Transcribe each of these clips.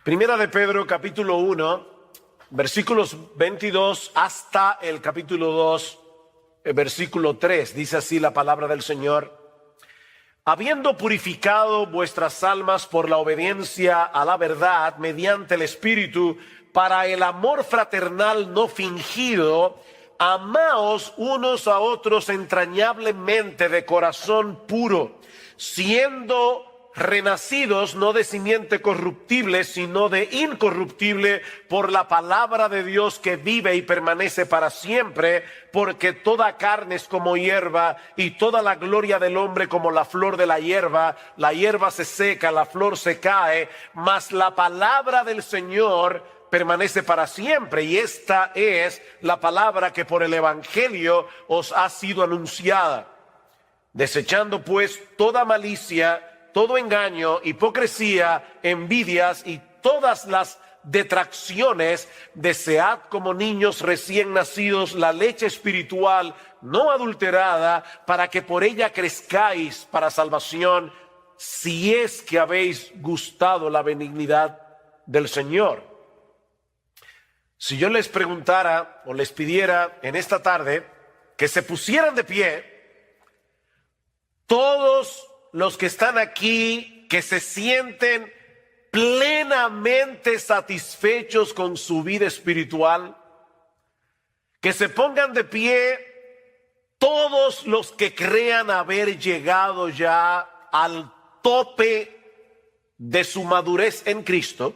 Primera de Pedro, capítulo 1, versículos 22 hasta el capítulo 2, versículo 3. Dice así la palabra del Señor. Habiendo purificado vuestras almas por la obediencia a la verdad mediante el Espíritu, para el amor fraternal no fingido, amaos unos a otros entrañablemente de corazón puro, siendo renacidos no de simiente corruptible, sino de incorruptible, por la palabra de Dios que vive y permanece para siempre, porque toda carne es como hierba, y toda la gloria del hombre como la flor de la hierba se seca, la flor se cae, mas la palabra del Señor permanece para siempre. Y esta es la palabra que por el Evangelio os ha sido anunciada. Desechando pues toda malicia, todo engaño, hipocresía, envidias y todas las detracciones, desead como niños recién nacidos la leche espiritual no adulterada, para que por ella crezcáis para salvación, si es que habéis gustado la benignidad del Señor. Si yo les preguntara o les pidiera en esta tarde que se pusieran de pie, todos los que están aquí, que se sienten plenamente satisfechos con su vida espiritual, que se pongan de pie todos los que crean haber llegado ya al tope de su madurez en Cristo.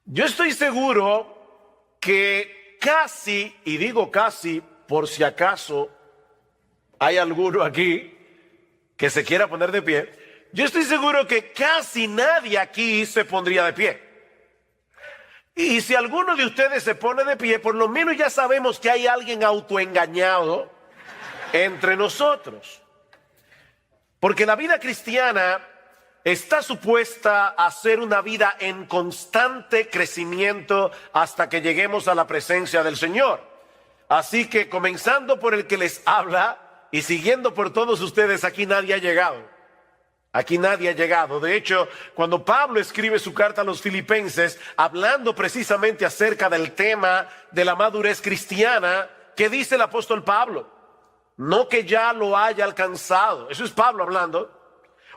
Yo estoy seguro que casi, y digo casi por si acaso hay alguno aquí que se quiera poner de pie, yo estoy seguro que casi nadie aquí se pondría de pie. Y si alguno de ustedes se pone de pie, por lo menos ya sabemos que hay alguien autoengañado entre nosotros. Porque la vida cristiana está supuesta a ser una vida en constante crecimiento hasta que lleguemos a la presencia del Señor. Así que comenzando por el que les habla y siguiendo por todos ustedes, aquí nadie ha llegado. Aquí nadie ha llegado. De hecho, cuando Pablo escribe su carta a los Filipenses, hablando precisamente acerca del tema de la madurez cristiana, ¿qué dice el apóstol Pablo? No que ya lo haya alcanzado, eso es Pablo hablando,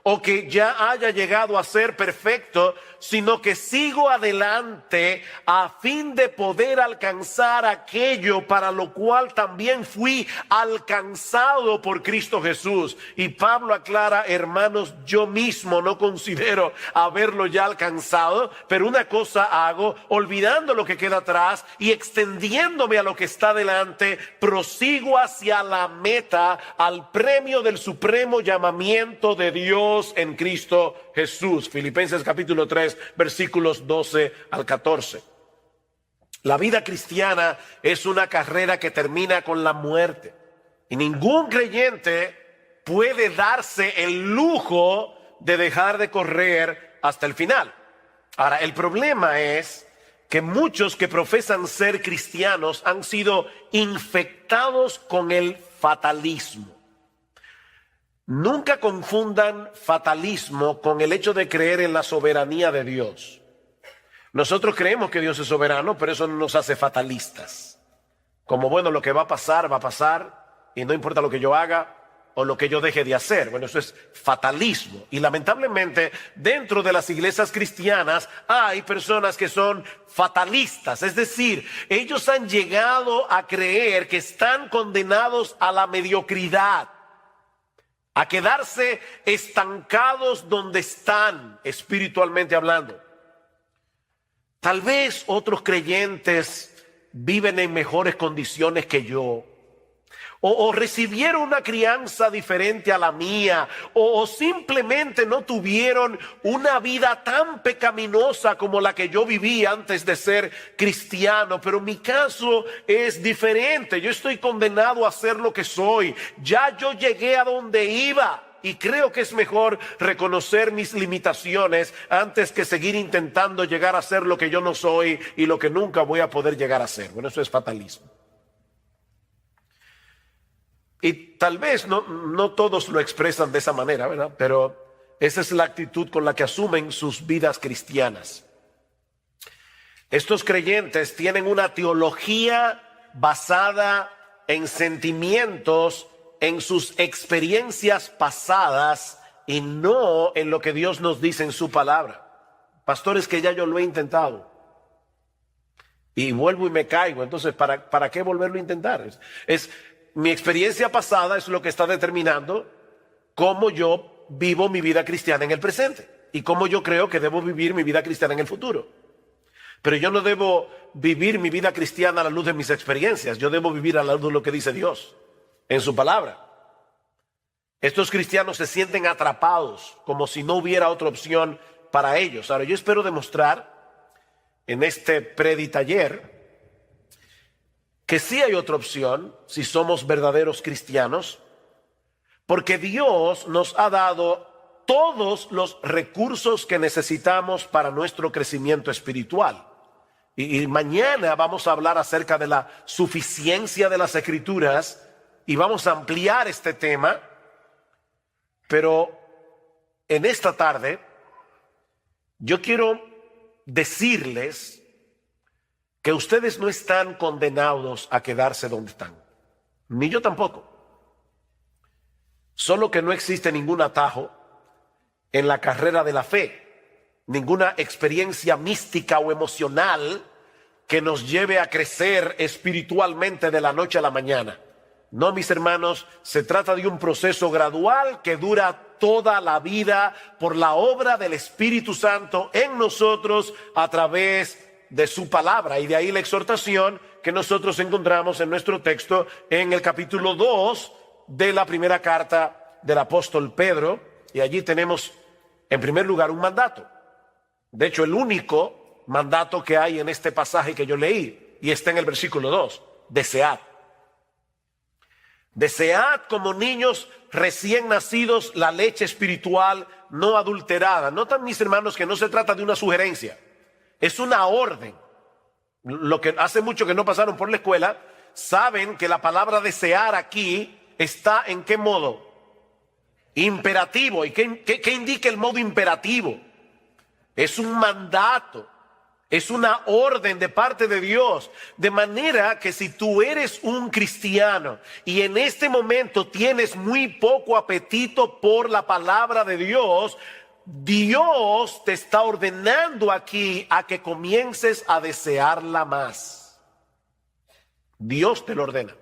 o que ya haya llegado a ser perfecto, sino que sigo adelante a fin de poder alcanzar aquello para lo cual también fui alcanzado por Cristo Jesús. Y Pablo aclara, hermanos, yo mismo no considero haberlo ya alcanzado, pero una cosa hago, olvidando lo que queda atrás y extendiéndome a lo que está delante, prosigo hacia la meta, al premio del supremo llamamiento de Dios en Cristo Jesús. Filipenses capítulo 3, versículos 12 al 14. La vida cristiana es una carrera que termina con la muerte. Y ningún creyente puede darse el lujo de dejar de correr hasta el final. Ahora, el problema es que muchos que profesan ser cristianos han sido infectados con el fatalismo. Nunca confundan fatalismo con el hecho de creer en la soberanía de Dios. Nosotros creemos que Dios es soberano, pero eso no nos hace fatalistas. Como bueno, lo que va a pasar, y no importa lo que yo haga o lo que yo deje de hacer. Bueno, eso es fatalismo. Y lamentablemente, dentro de las iglesias cristianas hay personas que son fatalistas. Es decir, ellos han llegado a creer que están condenados a la mediocridad, a quedarse estancados donde están, espiritualmente hablando. Tal vez otros creyentes viven en mejores condiciones que yo, o recibieron una crianza diferente a la mía, o simplemente no tuvieron una vida tan pecaminosa como la que yo viví antes de ser cristiano. Pero mi caso es diferente. Yo estoy condenado a ser lo que soy. Ya yo llegué a donde iba. Y creo que es mejor reconocer mis limitaciones antes que seguir intentando llegar a ser lo que yo no soy y lo que nunca voy a poder llegar a ser. Bueno, eso es fatalismo. Y tal vez no todos lo expresan de esa manera, ¿verdad? Pero esa es la actitud con la que asumen sus vidas cristianas. Estos creyentes tienen una teología basada en sentimientos, en sus experiencias pasadas y no en lo que Dios nos dice en su palabra. Pastores, que ya yo lo he intentado y vuelvo y me caigo. Entonces, ¿para qué volverlo a intentar? Mi experiencia pasada es lo que está determinando cómo yo vivo mi vida cristiana en el presente y cómo yo creo que debo vivir mi vida cristiana en el futuro. Pero yo no debo vivir mi vida cristiana a la luz de mis experiencias. Yo debo vivir a la luz de lo que dice Dios en su palabra. Estos cristianos se sienten atrapados como si no hubiera otra opción para ellos. Ahora, yo espero demostrar en este preditaller que sí hay otra opción si somos verdaderos cristianos, porque Dios nos ha dado todos los recursos que necesitamos para nuestro crecimiento espiritual. Y mañana vamos a hablar acerca de la suficiencia de las Escrituras y vamos a ampliar este tema, pero en esta tarde yo quiero decirles que ustedes no están condenados a quedarse donde están, ni yo tampoco. Solo que no existe ningún atajo en la carrera de la fe, ninguna experiencia mística o emocional que nos lleve a crecer espiritualmente de la noche a la mañana. No, mis hermanos, se trata de un proceso gradual que dura toda la vida por la obra del Espíritu Santo en nosotros a través de su palabra. Y de ahí la exhortación que nosotros encontramos en nuestro texto en el capítulo 2 de la primera carta del apóstol Pedro. Y allí tenemos en primer lugar un mandato. De hecho, el único mandato que hay en este pasaje que yo leí, y está en el versículo 2, desead. Desead como niños recién nacidos la leche espiritual no adulterada. Notan, mis hermanos, que no se trata de una sugerencia, es una orden. Lo que hace mucho que no pasaron por la escuela, saben que la palabra desear aquí está en qué modo? Imperativo. ¿Y qué indica el modo imperativo? Es un mandato, es una orden de parte de Dios. De manera que si tú eres un cristiano y en este momento tienes muy poco apetito por la palabra de Dios, Dios te está ordenando aquí a que comiences a desearla más. Dios te lo ordena.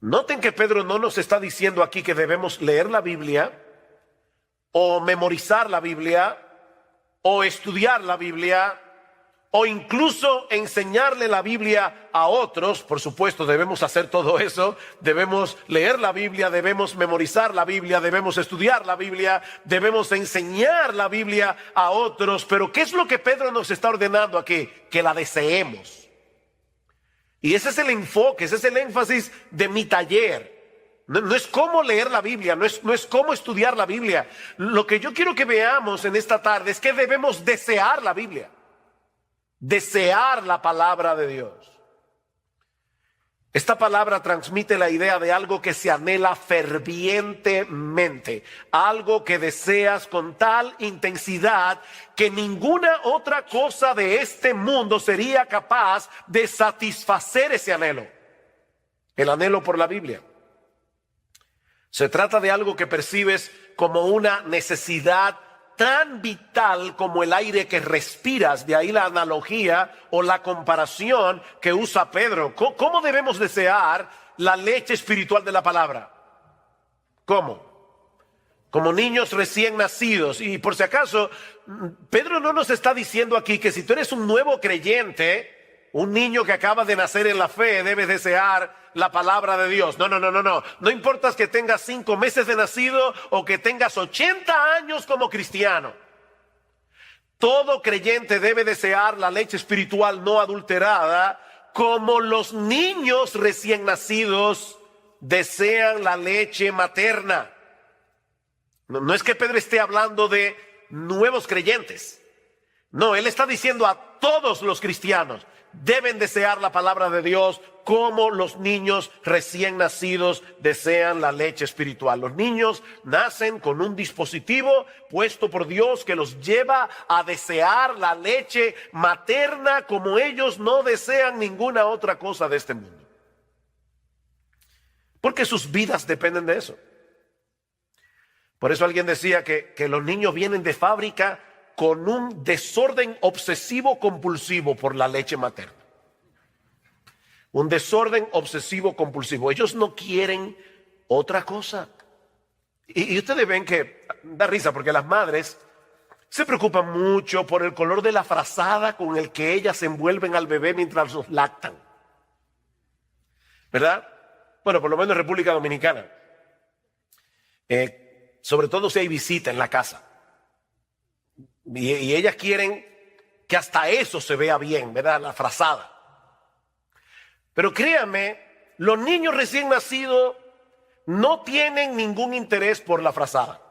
Noten que Pedro no nos está diciendo aquí que debemos leer la Biblia o memorizar la Biblia o estudiar la Biblia o incluso enseñarle la Biblia a otros. Por supuesto, debemos hacer todo eso. Debemos leer la Biblia, debemos memorizar la Biblia, debemos estudiar la Biblia, debemos enseñar la Biblia a otros. Pero ¿qué es lo que Pedro nos está ordenando aquí? Que la deseemos. Y ese es el enfoque, ese es el énfasis de mi taller. No es cómo leer la Biblia, no es cómo estudiar la Biblia. Lo que yo quiero que veamos en esta tarde es que debemos desear la Biblia, desear la palabra de Dios. Esta palabra transmite la idea de algo que se anhela fervientemente, algo que deseas con tal intensidad que ninguna otra cosa de este mundo sería capaz de satisfacer ese anhelo, el anhelo por la Biblia. Se trata de algo que percibes como una necesidad tan vital como el aire que respiras. De ahí la analogía o la comparación que usa Pedro. ¿Cómo debemos desear la leche espiritual de la palabra? ¿Cómo? Como niños recién nacidos. Y por si acaso, Pedro no nos está diciendo aquí que si tú eres un nuevo creyente, un niño que acaba de nacer en la fe, debes desear la palabra de Dios. No. No importa que tengas 5 meses de nacido o que tengas 80 años como cristiano. Todo creyente debe desear la leche espiritual no adulterada, como los niños recién nacidos desean la leche materna. No es que Pedro esté hablando de nuevos creyentes. No, él está diciendo a todos los cristianos: deben desear la palabra de Dios como los niños recién nacidos desean la leche espiritual. Los niños nacen con un dispositivo puesto por Dios que los lleva a desear la leche materna como ellos no desean ninguna otra cosa de este mundo. Porque sus vidas dependen de eso. Por eso alguien decía que los niños vienen de fábrica con un desorden obsesivo compulsivo por la leche materna. Un desorden obsesivo compulsivo. Ellos no quieren otra cosa. Y ustedes ven que da risa porque las madres se preocupan mucho por el color de la frazada con el que ellas envuelven al bebé mientras los lactan. ¿Verdad? Bueno, por lo menos en República Dominicana. Sobre todo si hay visita en la casa. Y ellas quieren que hasta eso se vea bien, ¿verdad? La frazada. Pero créanme, los niños recién nacidos no tienen ningún interés por la frazada.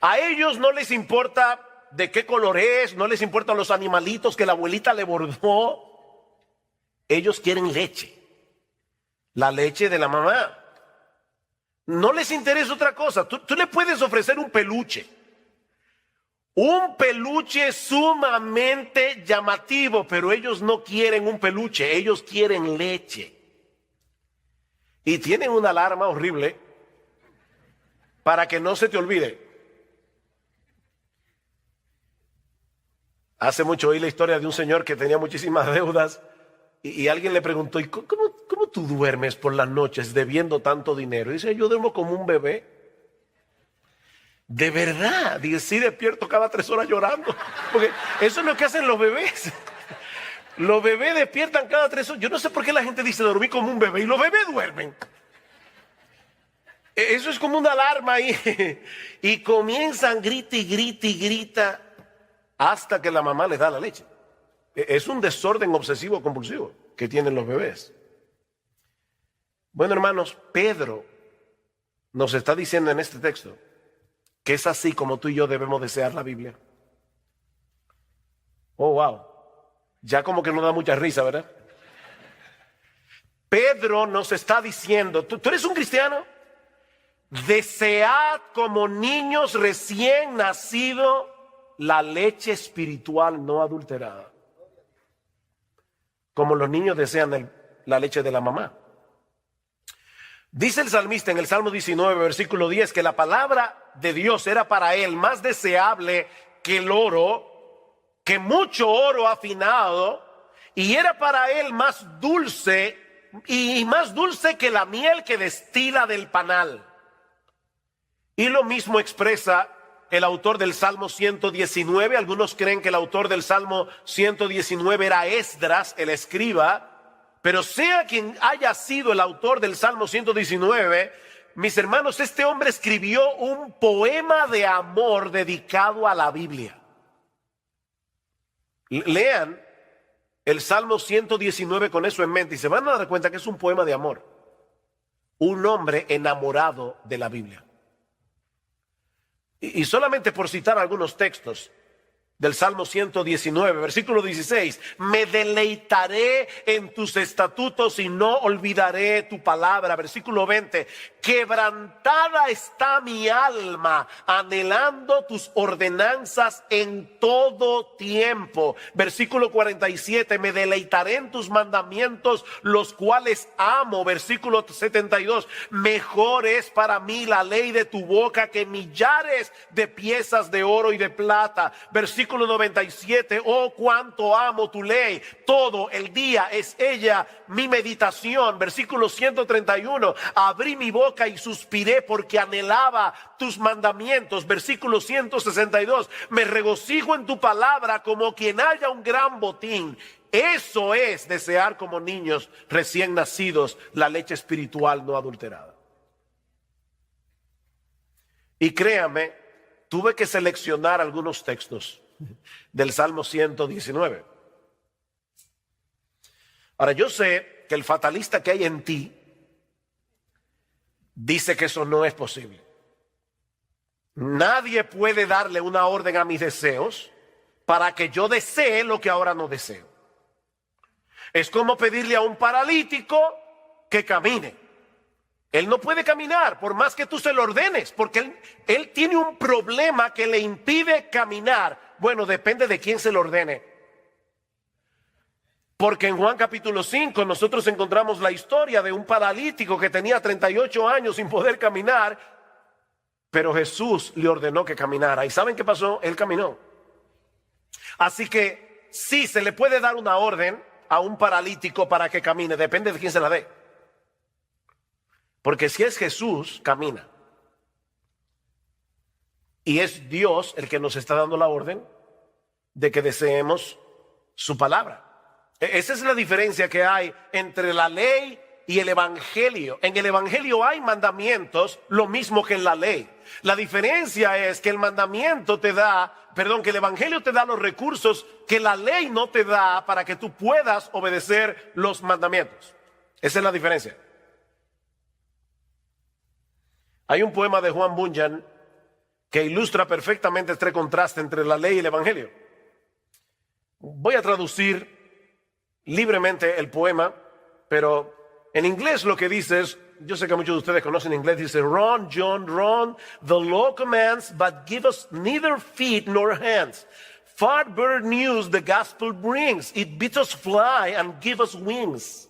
A ellos no les importa de qué color es, no les importan los animalitos que la abuelita le bordó. Ellos quieren leche. La leche de la mamá. No les interesa otra cosa. Tú le puedes ofrecer un peluche. Un peluche sumamente llamativo, pero ellos no quieren un peluche, ellos quieren leche. Y tienen una alarma horrible para que no se te olvide. Hace mucho oí la historia de un señor que tenía muchísimas deudas y alguien le preguntó, ¿y cómo tú duermes por las noches debiendo tanto dinero? Y dice, yo duermo como un bebé. De verdad, dice, sí despierto cada 3 horas llorando, porque eso es lo que hacen los bebés. Los bebés despiertan cada 3 horas. Yo no sé por qué la gente dice dormir como un bebé y los bebés duermen. Eso es como una alarma ahí. Y comienzan grita y grita y grita hasta que la mamá les da la leche. Es un desorden obsesivo compulsivo que tienen los bebés. Bueno, hermanos, Pedro nos está diciendo en este texto que es así como tú y yo debemos desear la Biblia. Oh, wow. Ya como que no da mucha risa, ¿verdad? Pedro nos está diciendo, ¿tú eres un cristiano? Desead como niños recién nacidos la leche espiritual no adulterada. Como los niños desean la leche de la mamá. Dice el salmista en el Salmo 19, versículo 10, que la palabra de Dios era para él más deseable que el oro, que mucho oro afinado, y era para él más dulce y más dulce que la miel que destila del panal. Y lo mismo expresa el autor del Salmo 119. Algunos creen que el autor del Salmo 119 era Esdras, el escriba. Pero sea quien haya sido el autor del Salmo 119, mis hermanos, este hombre escribió un poema de amor dedicado a la Biblia. Lean el Salmo 119 con eso en mente y se van a dar cuenta que es un poema de amor. Un hombre enamorado de la Biblia. Y solamente por citar algunos textos del Salmo 119, versículo 16, me deleitaré en tus estatutos y no olvidaré tu palabra. Versículo 20, quebrantada está mi alma, anhelando tus ordenanzas en todo tiempo. Versículo 47, me deleitaré en tus mandamientos, los cuales amo. Versículo 72, mejor es para mí la ley de tu boca que millares de piezas de oro y de plata. Versículo 97, oh cuánto amo tu ley, todo el día es ella mi meditación. Versículo 131, abrí mi boca y suspiré porque anhelaba tus mandamientos. Versículo 162, me regocijo en tu palabra como quien haya un gran botín. Eso es desear como niños recién nacidos la leche espiritual no adulterada. Y créame, tuve que seleccionar algunos textos del Salmo 119. Ahora, yo sé que el fatalista que hay en ti dice que eso no es posible. Nadie puede darle una orden a mis deseos para que yo desee lo que ahora no deseo. Es como pedirle a un paralítico que camine. Él no puede caminar por más que tú se lo ordenes, porque él tiene un problema que le impide caminar. Bueno, depende de quién se lo ordene. Porque en Juan capítulo 5 nosotros encontramos la historia de un paralítico que tenía 38 años sin poder caminar, pero Jesús le ordenó que caminara. ¿Y saben qué pasó? Él caminó. Así que sí, se le puede dar una orden a un paralítico para que camine, depende de quién se la dé. Porque si es Jesús, camina. Y es Dios el que nos está dando la orden de que deseemos su palabra. Esa es la diferencia que hay entre la ley y el evangelio. En el evangelio hay mandamientos, lo mismo que en la ley. La diferencia es que el mandamiento te da, que el evangelio te da los recursos que la ley no te da para que tú puedas obedecer los mandamientos. Esa es la diferencia. Hay un poema de Juan Bunyan que ilustra perfectamente este contraste entre la ley y el evangelio. Voy a traducir libremente el poema, pero en inglés lo que dice es, yo sé que muchos de ustedes conocen inglés, dice, Run, John, run, the law commands, but give us neither feet nor hands. Far better news the gospel brings, it bids us fly and give us wings.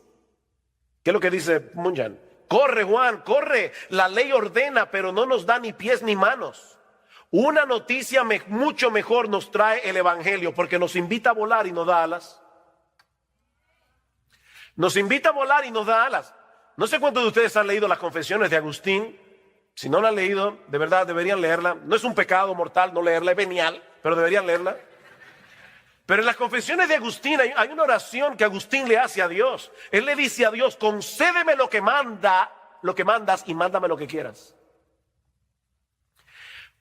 ¿Qué es lo que dice Bunyan? Corre, Juan, corre. La ley ordena, pero no nos da ni pies ni manos. Una noticia mucho mejor nos trae el evangelio, porque nos invita a volar y nos da alas. Nos invita a volar y nos da alas. No sé cuántos de ustedes han leído las Confesiones de Agustín. Si no la han leído, de verdad deberían leerla. No es un pecado mortal no leerla, es venial, pero deberían leerla. Pero en las Confesiones de Agustín hay una oración que Agustín le hace a Dios. Él le dice a Dios, concédeme lo que mandas y mándame lo que quieras.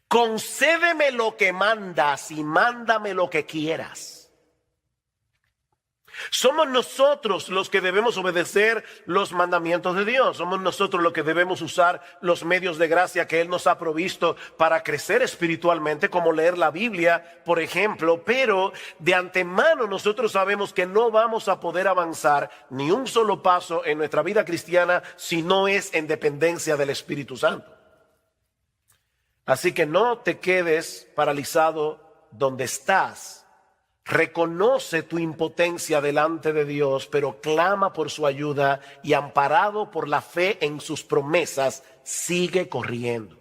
Concédeme lo que mandas y mándame lo que quieras. Somos nosotros los que debemos obedecer los mandamientos de Dios. Somos nosotros los que debemos usar los medios de gracia que Él nos ha provisto para crecer espiritualmente, como leer la Biblia, por ejemplo. Pero de antemano nosotros sabemos que no vamos a poder avanzar ni un solo paso en nuestra vida cristiana si no es en dependencia del Espíritu Santo. Así que no te quedes paralizado donde estás. Reconoce tu impotencia delante de Dios, pero clama por su ayuda y amparado por la fe en sus promesas, sigue corriendo.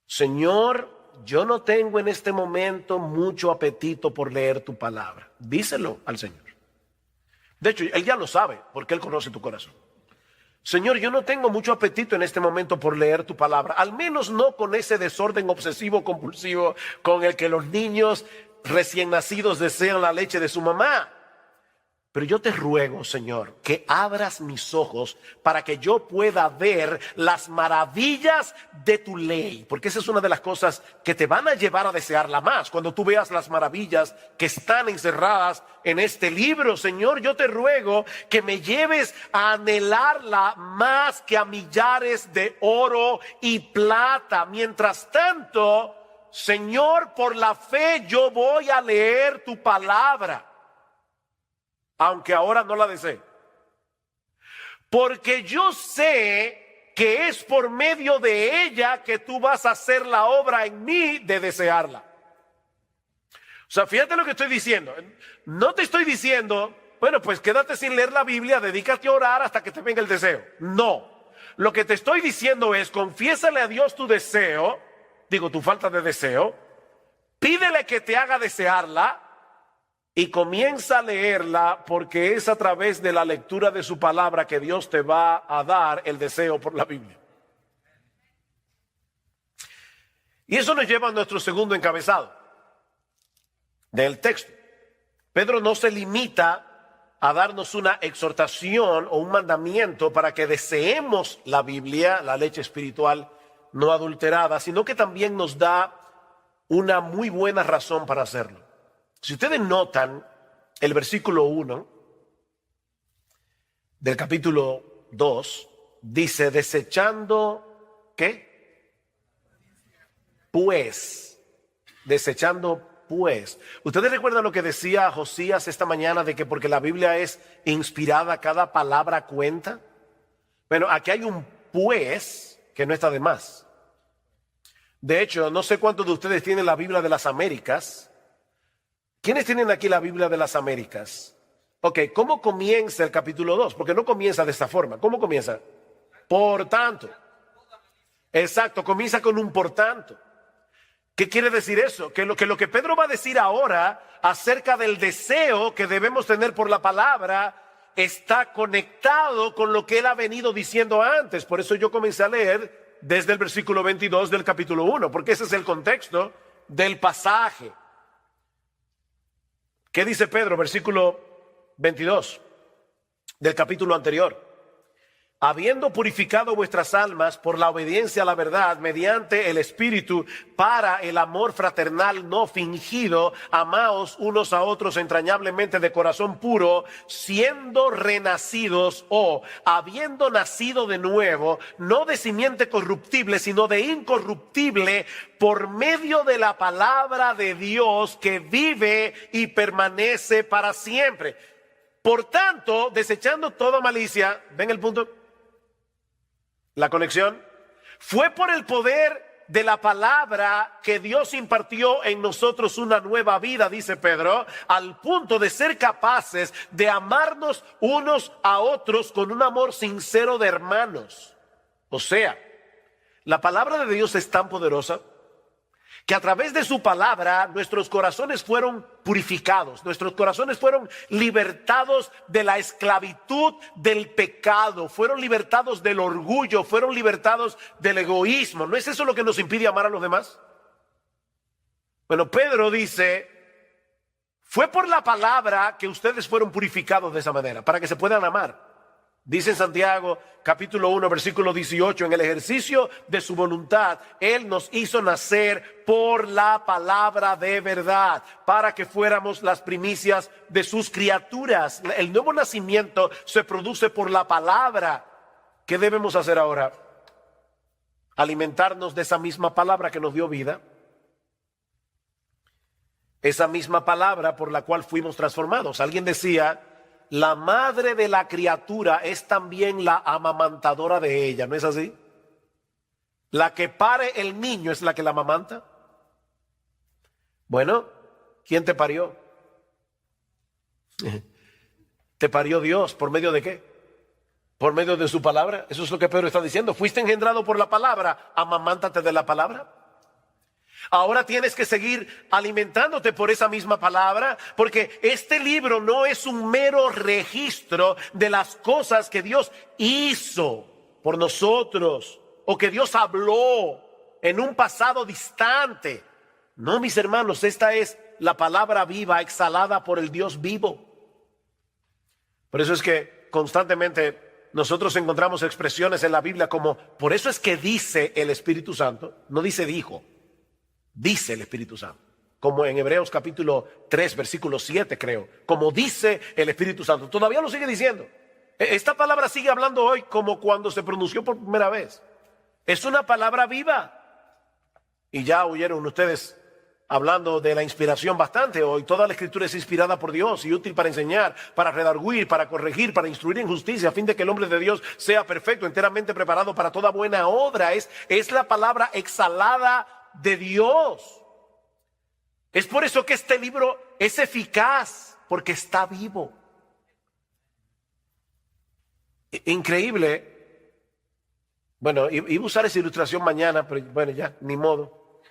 Señor, yo no tengo en este momento mucho apetito por leer tu palabra. Díselo al Señor. De hecho, Él ya lo sabe porque Él conoce tu corazón. Señor, yo no tengo mucho apetito en este momento por leer tu palabra, al menos no con ese desorden obsesivo compulsivo con el que los niños recién nacidos desean la leche de su mamá. Pero yo te ruego, Señor, que abras mis ojos para que yo pueda ver las maravillas de tu ley. Porque esa es una de las cosas que te van a llevar a desearla más. Cuando tú veas las maravillas que están encerradas en este libro, Señor, yo te ruego que me lleves a anhelarla más que a millares de oro y plata. Mientras tanto, Señor, por la fe yo voy a leer tu palabra, aunque ahora no la desee. Porque yo sé que es por medio de ella que tú vas a hacer la obra en mí de desearla. O sea, fíjate lo que estoy diciendo. No te estoy diciendo, bueno, pues quédate sin leer la Biblia, dedícate a orar hasta que te venga el deseo. No. Lo que te estoy diciendo es, confiésale a Dios tu deseo, tu falta de deseo, pídele que te haga desearla, y comienza a leerla, porque es a través de la lectura de su palabra que Dios te va a dar el deseo por la Biblia. Y eso nos lleva a nuestro segundo encabezado del texto. Pedro no se limita a darnos una exhortación o un mandamiento para que deseemos la Biblia, la leche espiritual no adulterada, sino que también nos da una muy buena razón para hacerlo. Si ustedes notan el versículo 1 del capítulo 2, dice, desechando, ¿qué? Pues, desechando pues. ¿Ustedes recuerdan lo que decía Josías esta mañana de que porque la Biblia es inspirada, cada palabra cuenta? Bueno, aquí hay un pues que no está de más. De hecho, no sé cuántos de ustedes tienen la Biblia de las Américas. ¿Quiénes tienen aquí la Biblia de las Américas? Ok, ¿cómo comienza el capítulo 2? Porque no comienza de esta forma. ¿Cómo comienza? Por tanto. Exacto, comienza con un por tanto. ¿Qué quiere decir eso? Que lo que Pedro va a decir ahora acerca del deseo que debemos tener por la palabra está conectado con lo que él ha venido diciendo antes. Por eso yo comencé a leer desde el versículo 22 del capítulo 1, porque ese es el contexto del pasaje. ¿Qué dice Pedro? Versículo 22 del capítulo anterior. Habiendo purificado vuestras almas por la obediencia a la verdad mediante el Espíritu para el amor fraternal no fingido, amaos unos a otros entrañablemente de corazón puro, siendo renacidos o habiendo nacido de nuevo, no de simiente corruptible, sino de incorruptible, por medio de la palabra de Dios que vive y permanece para siempre. Por tanto, desechando toda malicia, ¿ven el punto? La conexión fue por el poder de la palabra que Dios impartió en nosotros una nueva vida, dice Pedro, al punto de ser capaces de amarnos unos a otros con un amor sincero de hermanos. O sea, la palabra de Dios es tan poderosa que a través de su palabra nuestros corazones fueron purificados, nuestros corazones fueron libertados de la esclavitud del pecado, fueron libertados del orgullo, fueron libertados del egoísmo. ¿No es eso lo que nos impide amar a los demás? Bueno, Pedro dice, fue por la palabra que ustedes fueron purificados de esa manera, para que se puedan amar. Dice en Santiago, capítulo 1, versículo 18, en el ejercicio de su voluntad, Él nos hizo nacer por la palabra de verdad, para que fuéramos las primicias de sus criaturas. El nuevo nacimiento se produce por la palabra. ¿Qué debemos hacer ahora? Alimentarnos de esa misma palabra que nos dio vida. Esa misma palabra por la cual fuimos transformados. Alguien decía, la madre de la criatura es también la amamantadora de ella, ¿no es así? La que pare el niño es la que la amamanta. Bueno, ¿quién te parió? ¿Te parió Dios? ¿Por medio de qué? Por medio de su palabra. Eso es lo que Pedro está diciendo. Fuiste engendrado por la palabra, amamántate de la palabra. Ahora tienes que seguir alimentándote por esa misma palabra, porque este libro no es un mero registro de las cosas que Dios hizo por nosotros o que Dios habló en un pasado distante. No, mis hermanos, esta es la palabra viva exhalada por el Dios vivo. Por eso es que constantemente nosotros encontramos expresiones en la Biblia como, por eso es que dice el Espíritu Santo, no dice dijo. Dice el Espíritu Santo, como en Hebreos capítulo 3, versículo 7 creo, como dice el Espíritu Santo. Todavía lo sigue diciendo. Esta palabra sigue hablando hoy como cuando se pronunció por primera vez. Es una palabra viva. Y ya oyeron ustedes hablando de la inspiración bastante hoy. Toda la Escritura es inspirada por Dios y útil para enseñar, para redarguir, para corregir, para instruir en justicia, a fin de que el hombre de Dios sea perfecto, enteramente preparado para toda buena obra. Es la palabra exhalada de Dios. Es por eso que este libro es eficaz, porque está vivo. Increíble. Bueno, iba a usar esa ilustración mañana, pero bueno, ya, ni modo.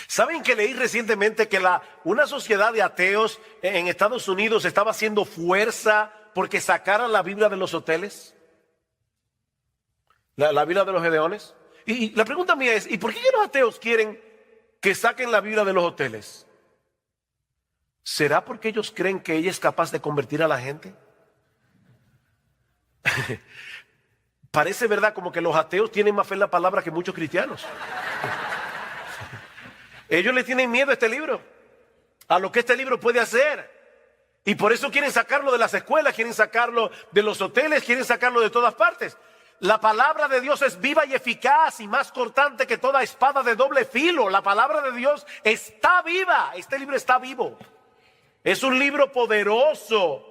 ¿Saben que leí recientemente que una sociedad de ateos en Estados Unidos estaba haciendo fuerza porque sacaran la Biblia de los hoteles? La Biblia de los Gedeones. Y la pregunta mía es, ¿y por qué los ateos quieren que saquen la Biblia de los hoteles? ¿Será porque ellos creen que ella es capaz de convertir a la gente? Parece verdad como que los ateos tienen más fe en la palabra que muchos cristianos. Ellos le tienen miedo a este libro, a lo que este libro puede hacer. Y por eso quieren sacarlo de las escuelas, quieren sacarlo de los hoteles, quieren sacarlo de todas partes. La palabra de Dios es viva y eficaz y más cortante que toda espada de doble filo. La palabra de Dios está viva. Este libro está vivo. Es un libro poderoso.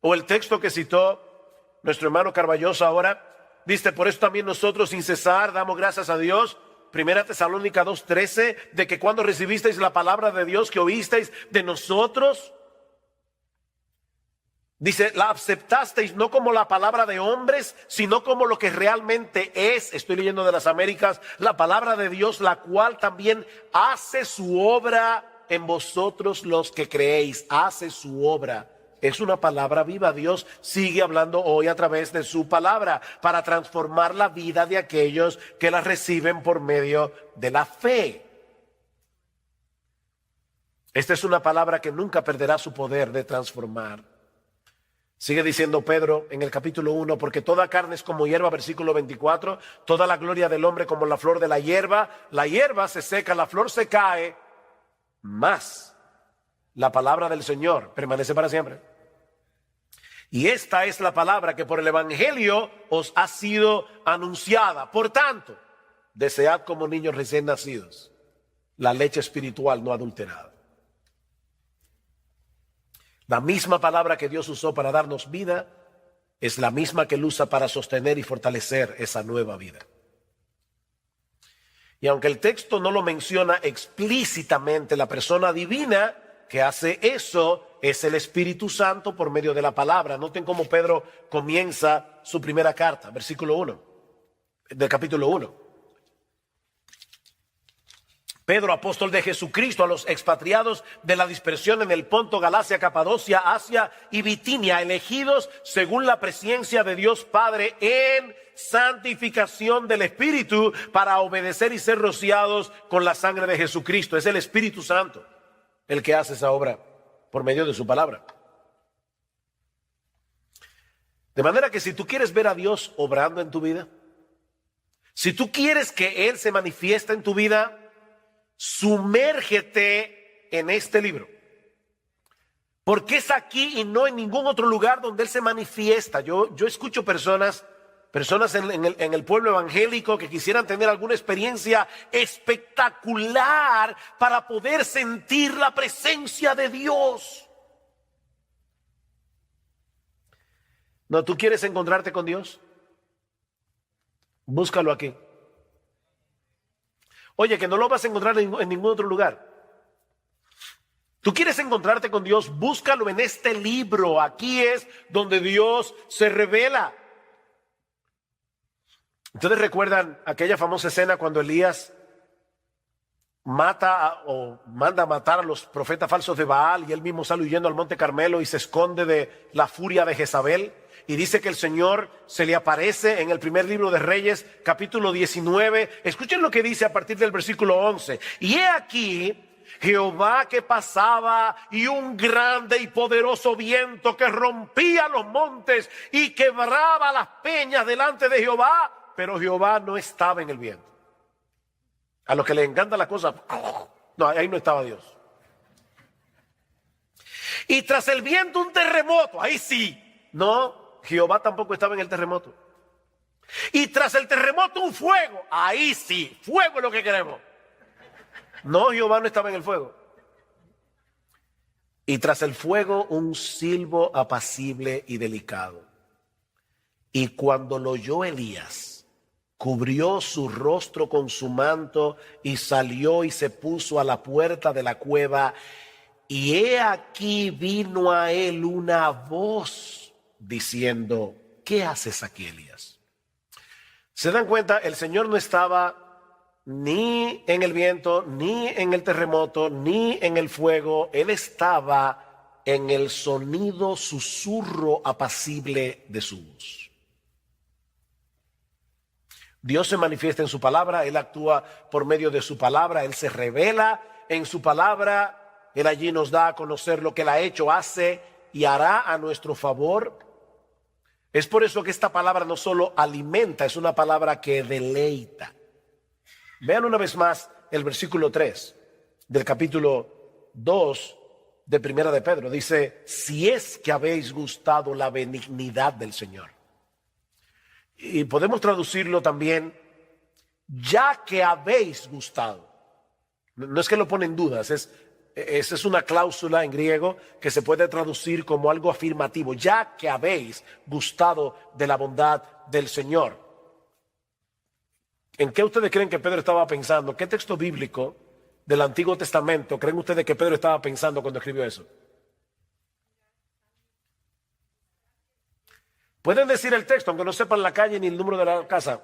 O el texto que citó nuestro hermano Carballosa ahora, dice: por eso también nosotros sin cesar damos gracias a Dios. Primera Tesalónica 2:13, de que cuando recibisteis la palabra de Dios que oísteis de nosotros, dice, la aceptasteis no como la palabra de hombres, sino como lo que realmente es. Estoy leyendo de las Américas, la palabra de Dios, la cual también hace su obra en vosotros los que creéis. Hace su obra. Es una palabra viva. Dios sigue hablando hoy a través de su palabra para transformar la vida de aquellos que la reciben por medio de la fe. Esta es una palabra que nunca perderá su poder de transformar. Sigue diciendo Pedro en el capítulo 1, porque toda carne es como hierba, versículo 24, toda la gloria del hombre como la flor de la hierba se seca, la flor se cae, mas la palabra del Señor permanece para siempre. Y esta es la palabra que por el evangelio os ha sido anunciada. Por tanto, desead como niños recién nacidos la leche espiritual no adulterada. La misma palabra que Dios usó para darnos vida es la misma que Él usa para sostener y fortalecer esa nueva vida. Y aunque el texto no lo menciona explícitamente, la persona divina que hace eso es el Espíritu Santo por medio de la palabra. Noten cómo Pedro comienza su primera carta, versículo 1, del capítulo 1. Pedro, apóstol de Jesucristo, a los expatriados de la dispersión en el Ponto, Galacia, Capadocia, Asia y Bitinia, elegidos según la presencia de Dios Padre en santificación del Espíritu para obedecer y ser rociados con la sangre de Jesucristo. Es el Espíritu Santo el que hace esa obra por medio de su palabra. De manera que si tú quieres ver a Dios obrando en tu vida, si tú quieres que Él se manifieste en tu vida, sumérgete en este libro. Porque es aquí y no en ningún otro lugar donde Él se manifiesta. Yo escucho personas en el pueblo evangélico que quisieran tener alguna experiencia espectacular para poder sentir la presencia de Dios. ¿No? ¿Tú quieres encontrarte con Dios? Búscalo aquí. Oye, que no lo vas a encontrar en ningún otro lugar. Tú quieres encontrarte con Dios, búscalo en este libro. Aquí es donde Dios se revela. ¿Ustedes recuerdan aquella famosa escena cuando Elías manda a matar a los profetas falsos de Baal y él mismo sale huyendo al monte Carmelo y se esconde de la furia de Jezabel? Y dice que el Señor se le aparece en el primer libro de Reyes, capítulo 19. Escuchen lo que dice a partir del versículo 11. Y he aquí Jehová que pasaba y un grande y poderoso viento que rompía los montes y quebraba las peñas delante de Jehová. Pero Jehová no estaba en el viento. A los que les encanta la cosa, no, ahí no estaba Dios. Y tras el viento un terremoto, ahí sí. No, Jehová tampoco estaba en el terremoto. Y tras el terremoto un fuego, ahí sí, fuego es lo que queremos. No, Jehová no estaba en el fuego. Y tras el fuego un silbo apacible y delicado. Y cuando lo oyó Elías, cubrió su rostro con su manto y salió y se puso a la puerta de la cueva. Y he aquí vino a él una voz diciendo: ¿qué haces aquí, Elías? ¿Se dan cuenta? El Señor no estaba ni en el viento, ni en el terremoto, ni en el fuego. Él estaba en el sonido, susurro apacible de su voz. Dios se manifiesta en su palabra, Él actúa por medio de su palabra, Él se revela en su palabra, Él allí nos da a conocer lo que Él ha hecho, hace y hará a nuestro favor. Es por eso que esta palabra no solo alimenta, es una palabra que deleita. Vean una vez más el versículo 3 del capítulo 2 de Primera de Pedro. Dice: si es que habéis gustado la benignidad del Señor. Y podemos traducirlo también, ya que habéis gustado. No es que lo pone en dudas, esa es una cláusula en griego que se puede traducir como algo afirmativo, ya que habéis gustado de la bondad del Señor. ¿En qué ustedes creen que Pedro estaba pensando? ¿Qué texto bíblico del Antiguo Testamento creen ustedes que Pedro estaba pensando cuando escribió eso? Pueden decir el texto, aunque no sepan la calle ni el número de la casa.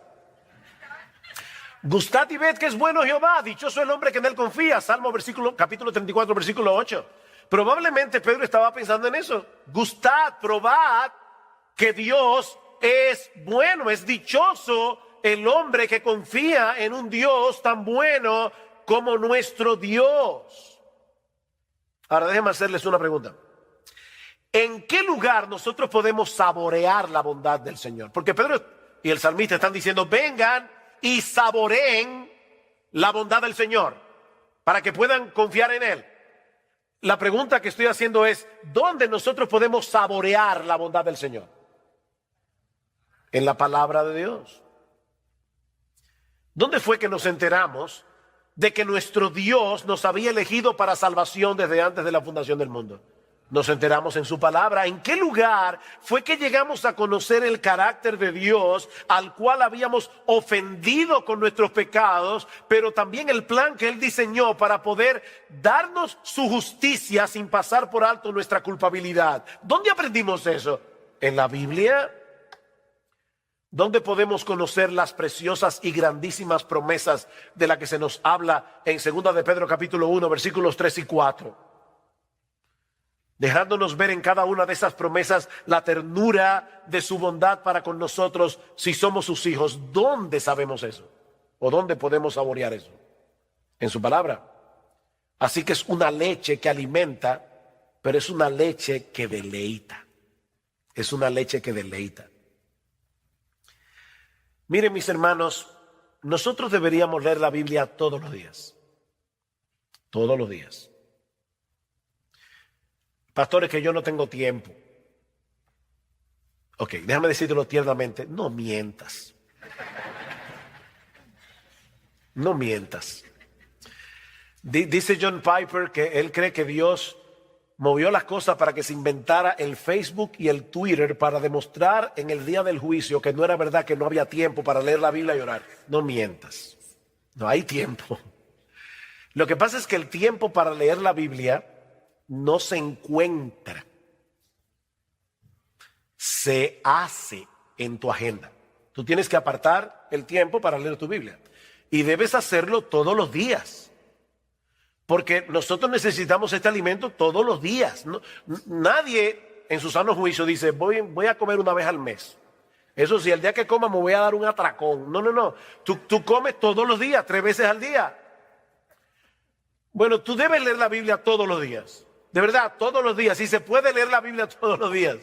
Gustad y ved que es bueno Jehová, dichoso el hombre que en él confía. Salmo capítulo 34, versículo 8. Probablemente Pedro estaba pensando en eso. Gustad, probad que Dios es bueno, es dichoso el hombre que confía en un Dios tan bueno como nuestro Dios. Ahora déjenme hacerles una pregunta. ¿En qué lugar nosotros podemos saborear la bondad del Señor? Porque Pedro y el salmista están diciendo, vengan y saboreen la bondad del Señor para que puedan confiar en Él. La pregunta que estoy haciendo es, ¿dónde nosotros podemos saborear la bondad del Señor? En la palabra de Dios. ¿Dónde fue que nos enteramos de que nuestro Dios nos había elegido para salvación desde antes de la fundación del mundo? Nos enteramos en su palabra. ¿En qué lugar fue que llegamos a conocer el carácter de Dios al cual habíamos ofendido con nuestros pecados, pero también el plan que Él diseñó para poder darnos su justicia sin pasar por alto nuestra culpabilidad? ¿Dónde aprendimos eso? ¿En la Biblia? ¿Dónde podemos conocer las preciosas y grandísimas promesas de las que se nos habla en 2 de Pedro capítulo 1, versículos 3 y 4? Dejándonos ver en cada una de esas promesas la ternura de su bondad para con nosotros si somos sus hijos. ¿Dónde sabemos eso? ¿O dónde podemos saborear eso? En su palabra. Así que es una leche que alimenta, pero es una leche que deleita. Es una leche que deleita. Miren, mis hermanos, nosotros deberíamos leer la Biblia todos los días. Todos los días. Pastores, que yo no tengo tiempo. Ok, déjame decírtelo tiernamente. No mientas. No mientas. Dice John Piper que él cree que Dios movió las cosas para que se inventara el Facebook y el Twitter para demostrar en el día del juicio que no era verdad, que no había tiempo para leer la Biblia y orar. No mientas. No hay tiempo. Lo que pasa es que el tiempo para leer la Biblia no se encuentra, se hace en tu agenda. Tú tienes que apartar el tiempo para leer tu Biblia y debes hacerlo todos los días, porque nosotros necesitamos este alimento todos los días. Nadie en su sano juicio dice voy a comer una vez al mes. Eso sí, el día que coma me voy a dar un atracón. No. Tú comes todos los días, 3 veces al día. Bueno, tú debes leer la Biblia todos los días. De verdad, todos los días. Si se puede leer la Biblia todos los días,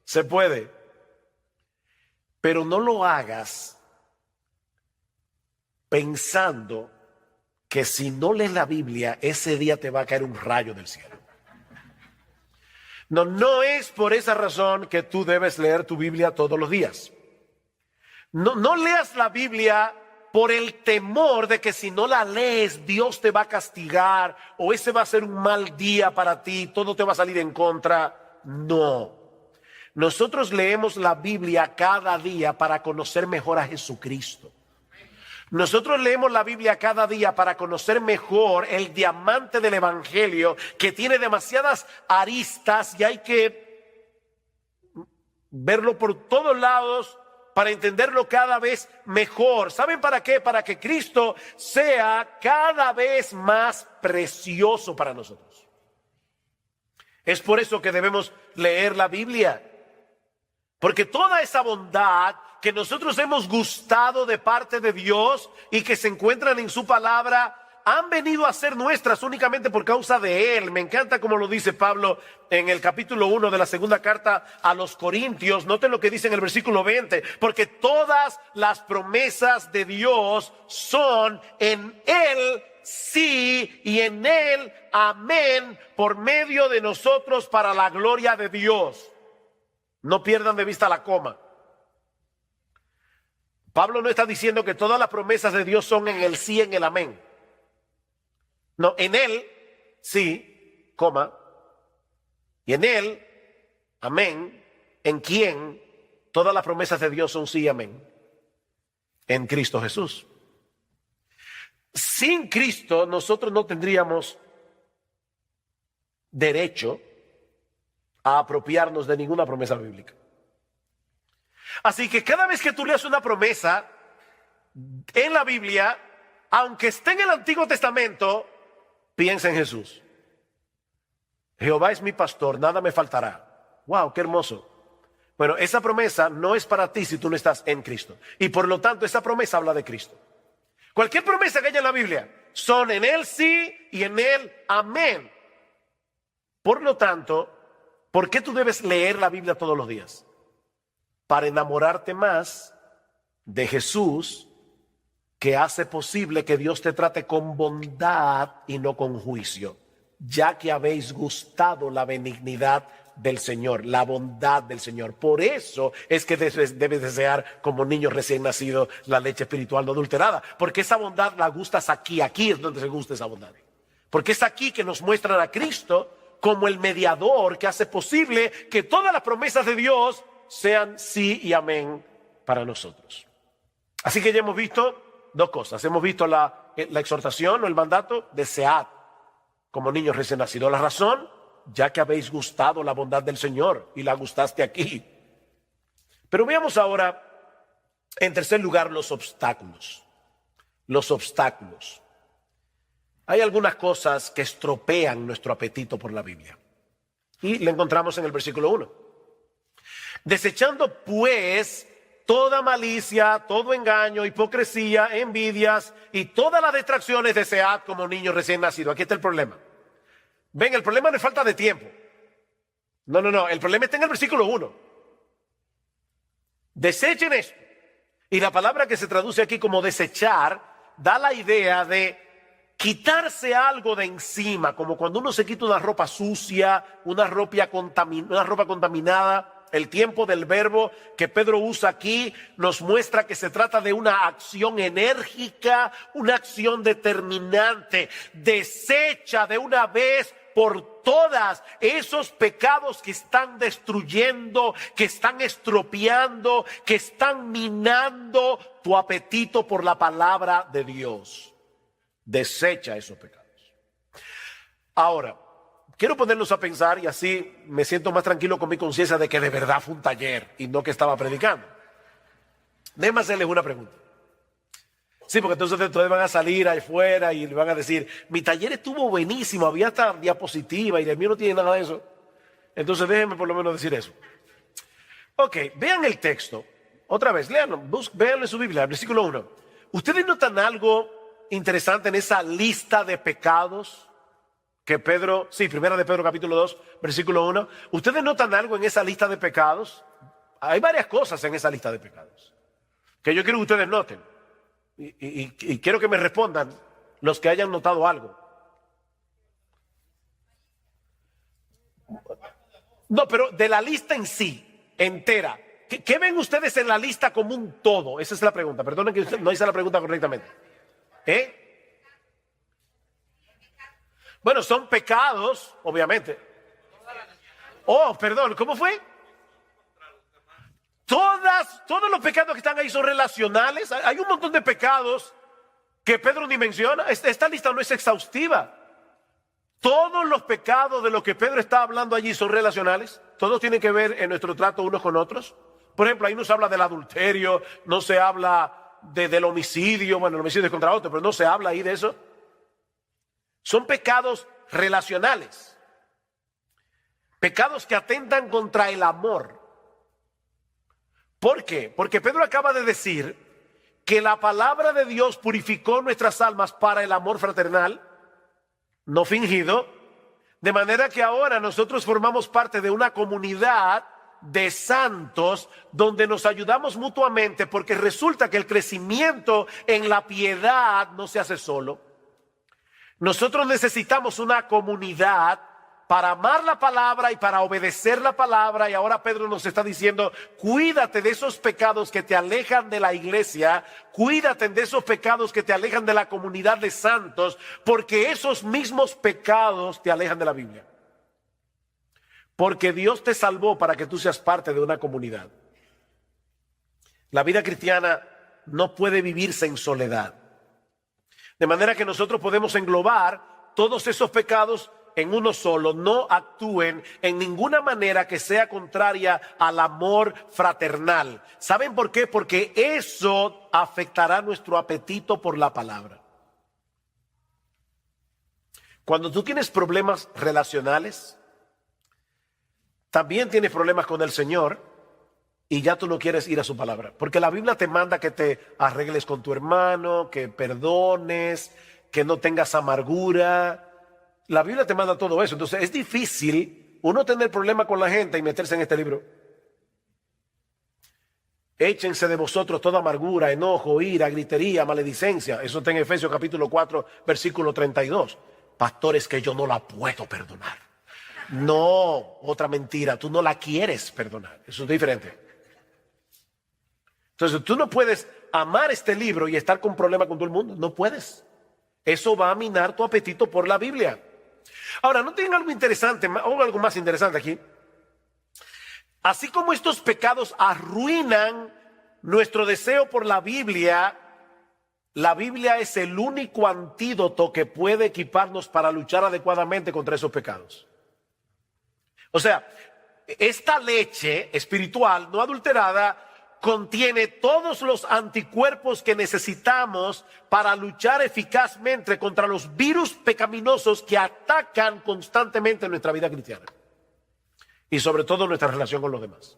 se puede. Pero no lo hagas pensando que si no lees la Biblia, ese día te va a caer un rayo del cielo. No es por esa razón que tú debes leer tu Biblia todos los días. No leas la Biblia por el temor de que si no la lees, Dios te va a castigar o ese va a ser un mal día para ti, todo te va a salir en contra. No. Nosotros leemos la Biblia cada día para conocer mejor a Jesucristo. Nosotros leemos la Biblia cada día para conocer mejor el diamante del Evangelio, que tiene demasiadas aristas y hay que verlo por todos lados para entenderlo cada vez mejor. ¿Saben para qué? Para que Cristo sea cada vez más precioso para nosotros. Es por eso que debemos leer la Biblia. Porque toda esa bondad que nosotros hemos gustado de parte de Dios y que se encuentran en su palabra, han venido a ser nuestras únicamente por causa de Él. Me encanta como lo dice Pablo en el capítulo 1 de la segunda carta a los Corintios. Noten lo que dice en el versículo 20. Porque todas las promesas de Dios son en Él sí y en Él amén, por medio de nosotros para la gloria de Dios. No pierdan de vista la coma. Pablo no está diciendo que todas las promesas de Dios son en el sí, en el amén. No, en él, sí, coma, y en él, amén, en quien todas las promesas de Dios son sí y amén, en Cristo Jesús. Sin Cristo nosotros no tendríamos derecho a apropiarnos de ninguna promesa bíblica. Así que cada vez que tú leas una promesa en la Biblia, aunque esté en el Antiguo Testamento, piensa en Jesús. Jehová es mi pastor, nada me faltará. Wow, qué hermoso. Bueno, esa promesa no es para ti si tú no estás en Cristo. Y por lo tanto, esa promesa habla de Cristo. Cualquier promesa que haya en la Biblia son en él sí y en él amén. Por lo tanto, ¿por qué tú debes leer la Biblia todos los días? Para enamorarte más de Jesús, que hace posible que Dios te trate con bondad y no con juicio, ya que habéis gustado la benignidad del Señor, la bondad del Señor. Por eso es que debes desear como niño recién nacido la leche espiritual no adulterada, porque esa bondad la gustas aquí es donde se gusta esa bondad. Porque es aquí que nos muestran a Cristo como el mediador que hace posible que todas las promesas de Dios sean sí y amén para nosotros. Así que ya hemos visto dos cosas. Hemos visto la exhortación o el mandato, desead como niños recién nacidos. La razón, ya que habéis gustado la bondad del Señor y la gustaste aquí. Pero veamos ahora, en tercer lugar, los obstáculos. Los obstáculos. Hay algunas cosas que estropean nuestro apetito por la Biblia. Y le encontramos en el versículo 1. Desechando pues toda malicia, todo engaño, hipocresía, envidias y todas las distracciones, desead como niños recién nacidos. Aquí está el problema. Ven, el problema no es falta de tiempo. No, el problema está en el versículo 1. Desechen esto. Y la palabra que se traduce aquí como desechar da la idea de quitarse algo de encima, como cuando uno se quita una ropa sucia, una ropa contaminada. El tiempo del verbo que Pedro usa aquí nos muestra que se trata de una acción enérgica, una acción determinante. Desecha de una vez por todas esos pecados que están destruyendo, que están estropeando, que están minando tu apetito por la palabra de Dios. Desecha esos pecados. Ahora, quiero ponernos a pensar y así me siento más tranquilo con mi conciencia de que de verdad fue un taller y no que estaba predicando. Déjenme hacerles una pregunta. Sí, porque entonces ustedes van a salir ahí fuera y le van a decir, mi taller estuvo buenísimo, había hasta diapositiva y el mío no tiene nada de eso. Entonces déjenme por lo menos decir eso. Ok, vean el texto. Otra vez, léanlo, véanlo en su Biblia, el versículo 1. ¿Ustedes notan algo interesante en esa lista de pecados que Pedro, primera de Pedro capítulo 2, versículo 1? ¿Ustedes notan algo en esa lista de pecados? Hay varias cosas en esa lista de pecados que yo quiero que ustedes noten. Y quiero que me respondan los que hayan notado algo. No, pero de la lista en sí, entera. ¿Qué ven ustedes en la lista como un todo? Esa es la pregunta. Perdonen que no hice la pregunta correctamente. Bueno, son pecados, obviamente. Oh, perdón, ¿cómo fue? Todos los pecados que están ahí son relacionales. Hay un montón de pecados que Pedro ni menciona. Esta lista no es exhaustiva. Todos los pecados de los que Pedro está hablando allí son relacionales. Todos tienen que ver en nuestro trato unos con otros. Por ejemplo, ahí no se habla del adulterio, no se habla del homicidio. Bueno, el homicidio es contra otro, pero no se habla ahí de eso. Son pecados relacionales. Pecados que atentan contra el amor. ¿Por qué? Porque Pedro acaba de decir que la palabra de Dios purificó nuestras almas para el amor fraternal, no fingido, de manera que ahora nosotros formamos parte de una comunidad de santos donde nos ayudamos mutuamente, porque resulta que el crecimiento en la piedad no se hace solo. Nosotros necesitamos una comunidad para amar la palabra y para obedecer la palabra. Y ahora Pedro nos está diciendo, cuídate de esos pecados que te alejan de la iglesia, cuídate de esos pecados que te alejan de la comunidad de santos, porque esos mismos pecados te alejan de la Biblia. Porque Dios te salvó para que tú seas parte de una comunidad. La vida cristiana no puede vivirse en soledad. De manera que nosotros podemos englobar todos esos pecados en uno solo. No actúen en ninguna manera que sea contraria al amor fraternal. ¿Saben por qué? Porque eso afectará nuestro apetito por la palabra. Cuando tú tienes problemas relacionales, también tienes problemas con el Señor y ya tú no quieres ir a su palabra. Porque la Biblia te manda que te arregles con tu hermano, que perdones, que no tengas amargura. La Biblia te manda todo eso. Entonces es difícil uno tener problema con la gente y meterse en este libro. Échense de vosotros toda amargura, enojo, ira, gritería, maledicencia. Eso está en Efesios capítulo 4, versículo 32. Pastores, que yo no la puedo perdonar. No, otra mentira, tú no la quieres perdonar. Eso es diferente. Entonces tú no puedes amar este libro y estar con problemas con todo el mundo. No puedes. Eso va a minar tu apetito por la Biblia. Ahora, ¿no tienen algo interesante o algo más interesante aquí? Así como estos pecados arruinan nuestro deseo por la Biblia es el único antídoto que puede equiparnos para luchar adecuadamente contra esos pecados. O sea, esta leche espiritual no adulterada contiene todos los anticuerpos que necesitamos para luchar eficazmente contra los virus pecaminosos que atacan constantemente nuestra vida cristiana y sobre todo nuestra relación con los demás.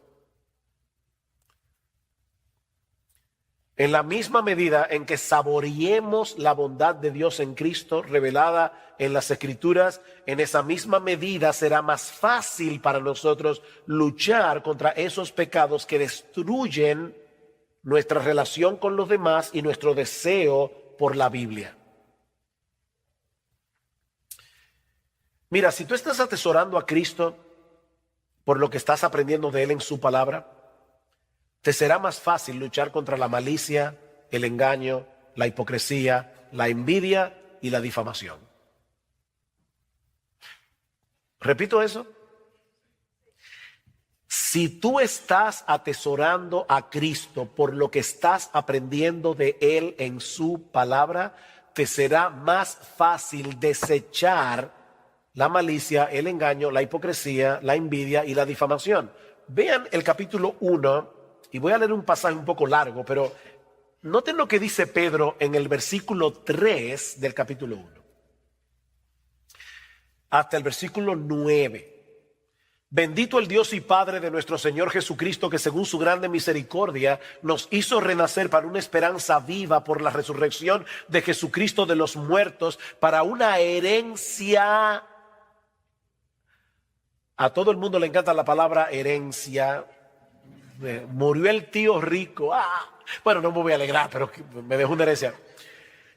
En la misma medida en que saboreemos la bondad de Dios en Cristo revelada en las Escrituras, en esa misma medida será más fácil para nosotros luchar contra esos pecados que destruyen nuestra relación con los demás y nuestro deseo por la Biblia. Mira, si tú estás atesorando a Cristo por lo que estás aprendiendo de Él en su palabra, te será más fácil luchar contra la malicia, el engaño, la hipocresía, la envidia y la difamación. Repito eso. Si tú estás atesorando a Cristo por lo que estás aprendiendo de Él en su palabra, te será más fácil desechar la malicia, el engaño, la hipocresía, la envidia y la difamación. Vean el capítulo 1. Y voy a leer un pasaje un poco largo, pero noten lo que dice Pedro en el versículo 3 del capítulo 1. Hasta el versículo 9. Bendito el Dios y Padre de nuestro Señor Jesucristo, que según su grande misericordia nos hizo renacer para una esperanza viva por la resurrección de Jesucristo de los muertos, para una herencia. A todo el mundo le encanta la palabra herencia. Murió el tío rico. Bueno, no me voy a alegrar, pero me dejó una herencia.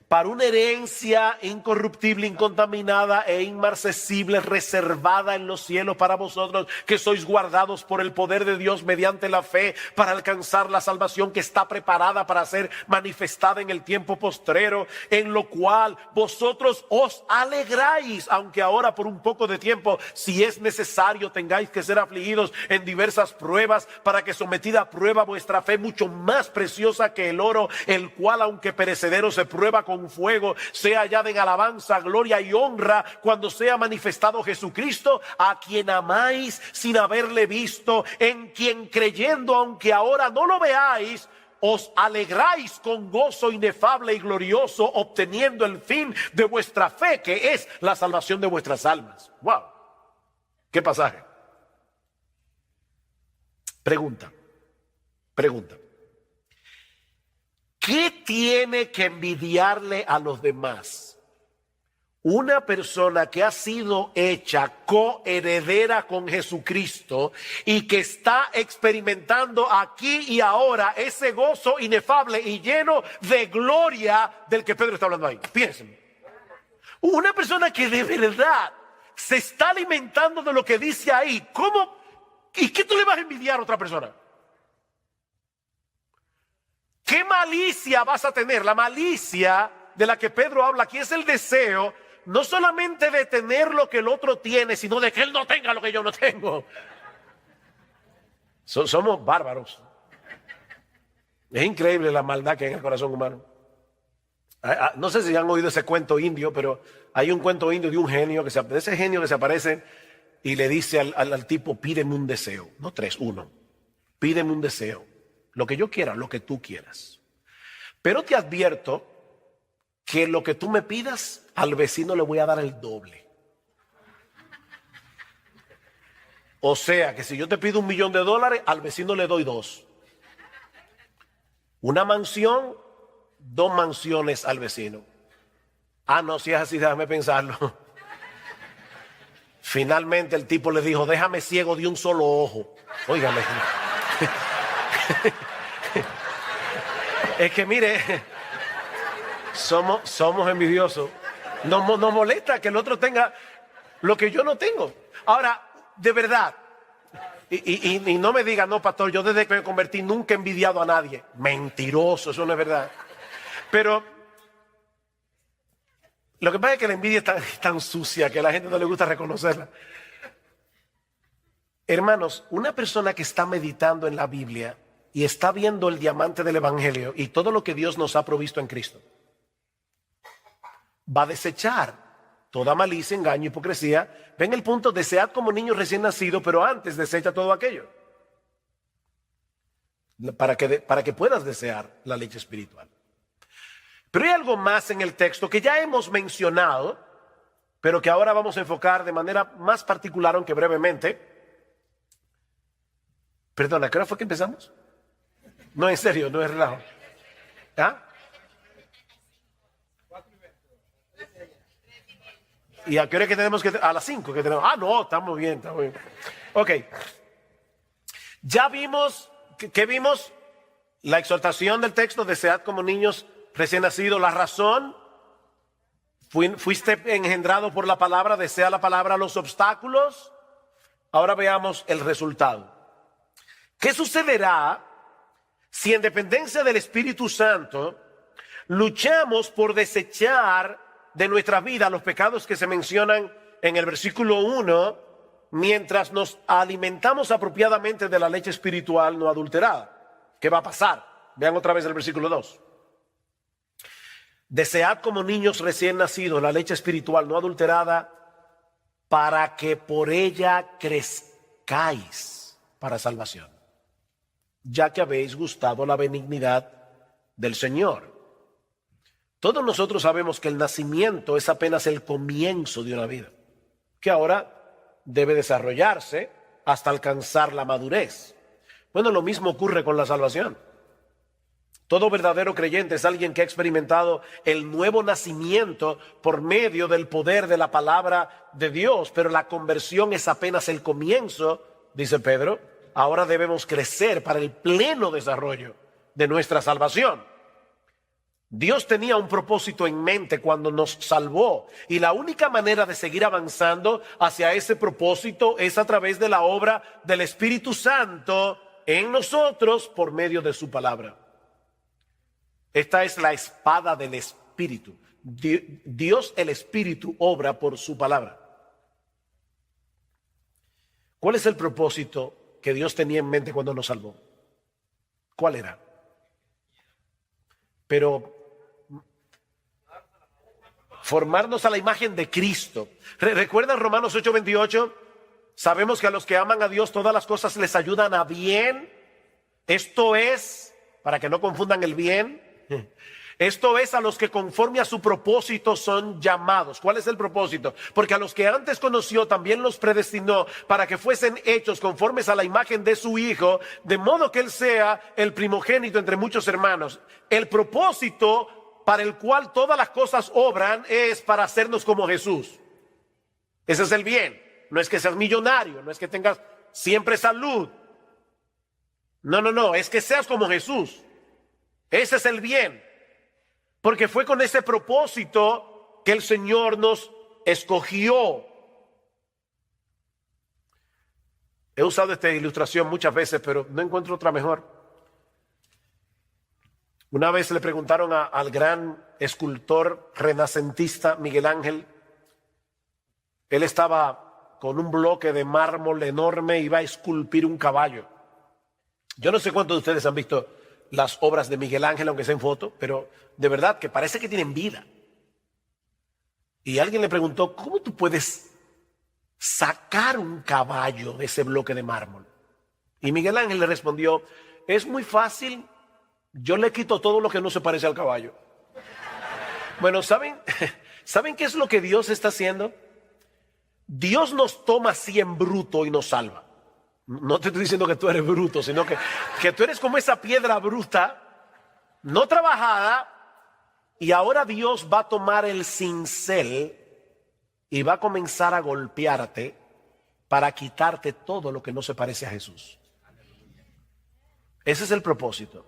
Para una herencia incorruptible, incontaminada e inmarcesible, reservada en los cielos para vosotros, que sois guardados por el poder de Dios mediante la fe, para alcanzar la salvación que está preparada para ser manifestada en el tiempo postrero, en lo cual vosotros os alegráis, aunque ahora por un poco de tiempo, si es necesario, tengáis que ser afligidos en diversas pruebas, para que sometida a prueba vuestra fe, mucho más preciosa que el oro, el cual aunque perecedero se prueba con fuego, sea hallada en alabanza, gloria y honra cuando sea manifestado Jesucristo, a quien amáis sin haberle visto, en quien creyendo, aunque ahora no lo veáis, os alegráis con gozo inefable y glorioso, obteniendo el fin de vuestra fe, que es la salvación de vuestras almas. ¡Wow! ¿Qué pasaje? Pregunta. ¿Qué tiene que envidiarle a los demás una persona que ha sido hecha coheredera con Jesucristo y que está experimentando aquí y ahora ese gozo inefable y lleno de gloria del que Pedro está hablando ahí? Piensen. Una persona que de verdad se está alimentando de lo que dice ahí, ¿cómo? ¿Y qué tú le vas a envidiar a otra persona? ¿Qué malicia vas a tener? La malicia de la que Pedro habla aquí es el deseo no solamente de tener lo que el otro tiene, sino de que él no tenga lo que yo no tengo. Somos bárbaros. Es increíble la maldad que hay en el corazón humano. No sé si han oído ese cuento indio, pero hay un cuento indio de un genio, de ese genio que se aparece y le dice al tipo, pídeme un deseo. No 3, 1. Pídeme un deseo. Lo que yo quiera, lo que tú quieras. Pero te advierto que lo que tú me pidas, al vecino le voy a dar el doble. O sea, que si yo te pido $1 millón, al vecino le doy 2. Una mansión, 2 mansiones al vecino. No, si es así, déjame pensarlo. Finalmente el tipo le dijo, déjame ciego de un solo ojo. Óigame. Es que mire, somos envidiosos. Nos molesta que el otro tenga lo que yo no tengo. Ahora, de verdad, y no me digan, no, pastor, yo desde que me convertí nunca he envidiado a nadie. Mentiroso, eso no es verdad. Pero lo que pasa es que la envidia es tan sucia que a la gente no le gusta reconocerla. Hermanos, una persona que está meditando en la Biblia y está viendo el diamante del Evangelio y todo lo que Dios nos ha provisto en Cristo, va a desechar toda malicia, engaño, hipocresía. Ven el punto, desead como niños recién nacidos, pero antes desecha todo aquello. Para que puedas desear la leche espiritual. Pero hay algo más en el texto que ya hemos mencionado, pero que ahora vamos a enfocar de manera más particular, aunque brevemente. Perdona, ¿qué hora fue que empezamos? No, en serio, no es relajo. ¿Y a qué hora que tenemos que? A las 5 que tenemos. No, estamos bien. Ok. Ya vimos, ¿qué vimos? La exhortación del texto, desead como niños recién nacidos. La razón, fuiste engendrado por la palabra, desea la palabra los obstáculos. Ahora veamos el resultado. ¿Qué sucederá si en dependencia del Espíritu Santo luchamos por desechar de nuestra vida los pecados que se mencionan en el versículo 1, mientras nos alimentamos apropiadamente de la leche espiritual no adulterada? ¿Qué va a pasar? Vean otra vez el versículo 2. Desead como niños recién nacidos la leche espiritual no adulterada, para que por ella crezcáis para salvación, ya que habéis gustado la benignidad del Señor. Todos nosotros sabemos que el nacimiento es apenas el comienzo de una vida, que ahora debe desarrollarse hasta alcanzar la madurez. Bueno, lo mismo ocurre con la salvación. Todo verdadero creyente es alguien que ha experimentado el nuevo nacimiento por medio del poder de la palabra de Dios, pero la conversión es apenas el comienzo, dice Pedro. Ahora debemos crecer para el pleno desarrollo de nuestra salvación. Dios tenía un propósito en mente cuando nos salvó, y la única manera de seguir avanzando hacia ese propósito es a través de la obra del Espíritu Santo en nosotros por medio de su palabra. Esta es la espada del Espíritu. Dios, el Espíritu, obra por su palabra. ¿Cuál es el propósito que Dios tenía en mente cuando nos salvó? ¿Cuál era? Pero formarnos a la imagen de Cristo. ¿Recuerdan Romanos 8:28? Sabemos que a los que aman a Dios todas las cosas les ayudan a bien. Esto es, para que no confundan el bien, esto es a los que conforme a su propósito son llamados. ¿Cuál es el propósito? Porque a los que antes conoció también los predestinó para que fuesen hechos conformes a la imagen de su Hijo, de modo que Él sea el primogénito entre muchos hermanos. El propósito para el cual todas las cosas obran es para hacernos como Jesús. Ese es el bien. No es que seas millonario, no es que tengas siempre salud. No, es que seas como Jesús. Ese es el bien. Porque fue con ese propósito que el Señor nos escogió. He usado esta ilustración muchas veces, pero no encuentro otra mejor. Una vez le preguntaron al gran escultor renacentista Miguel Ángel. Él estaba con un bloque de mármol enorme y iba a esculpir un caballo. Yo no sé cuántos de ustedes han visto las obras de Miguel Ángel, aunque sea en foto, pero de verdad que parece que tienen vida. Y alguien le preguntó, ¿cómo tú puedes sacar un caballo de ese bloque de mármol? Y Miguel Ángel le respondió, es muy fácil, yo le quito todo lo que no se parece al caballo. Bueno, ¿saben qué es lo que Dios está haciendo? Dios nos toma así en bruto y nos salva. No te estoy diciendo que tú eres bruto, sino que tú eres como esa piedra bruta, no trabajada, y ahora Dios va a tomar el cincel y va a comenzar a golpearte para quitarte todo lo que no se parece a Jesús. Ese es el propósito.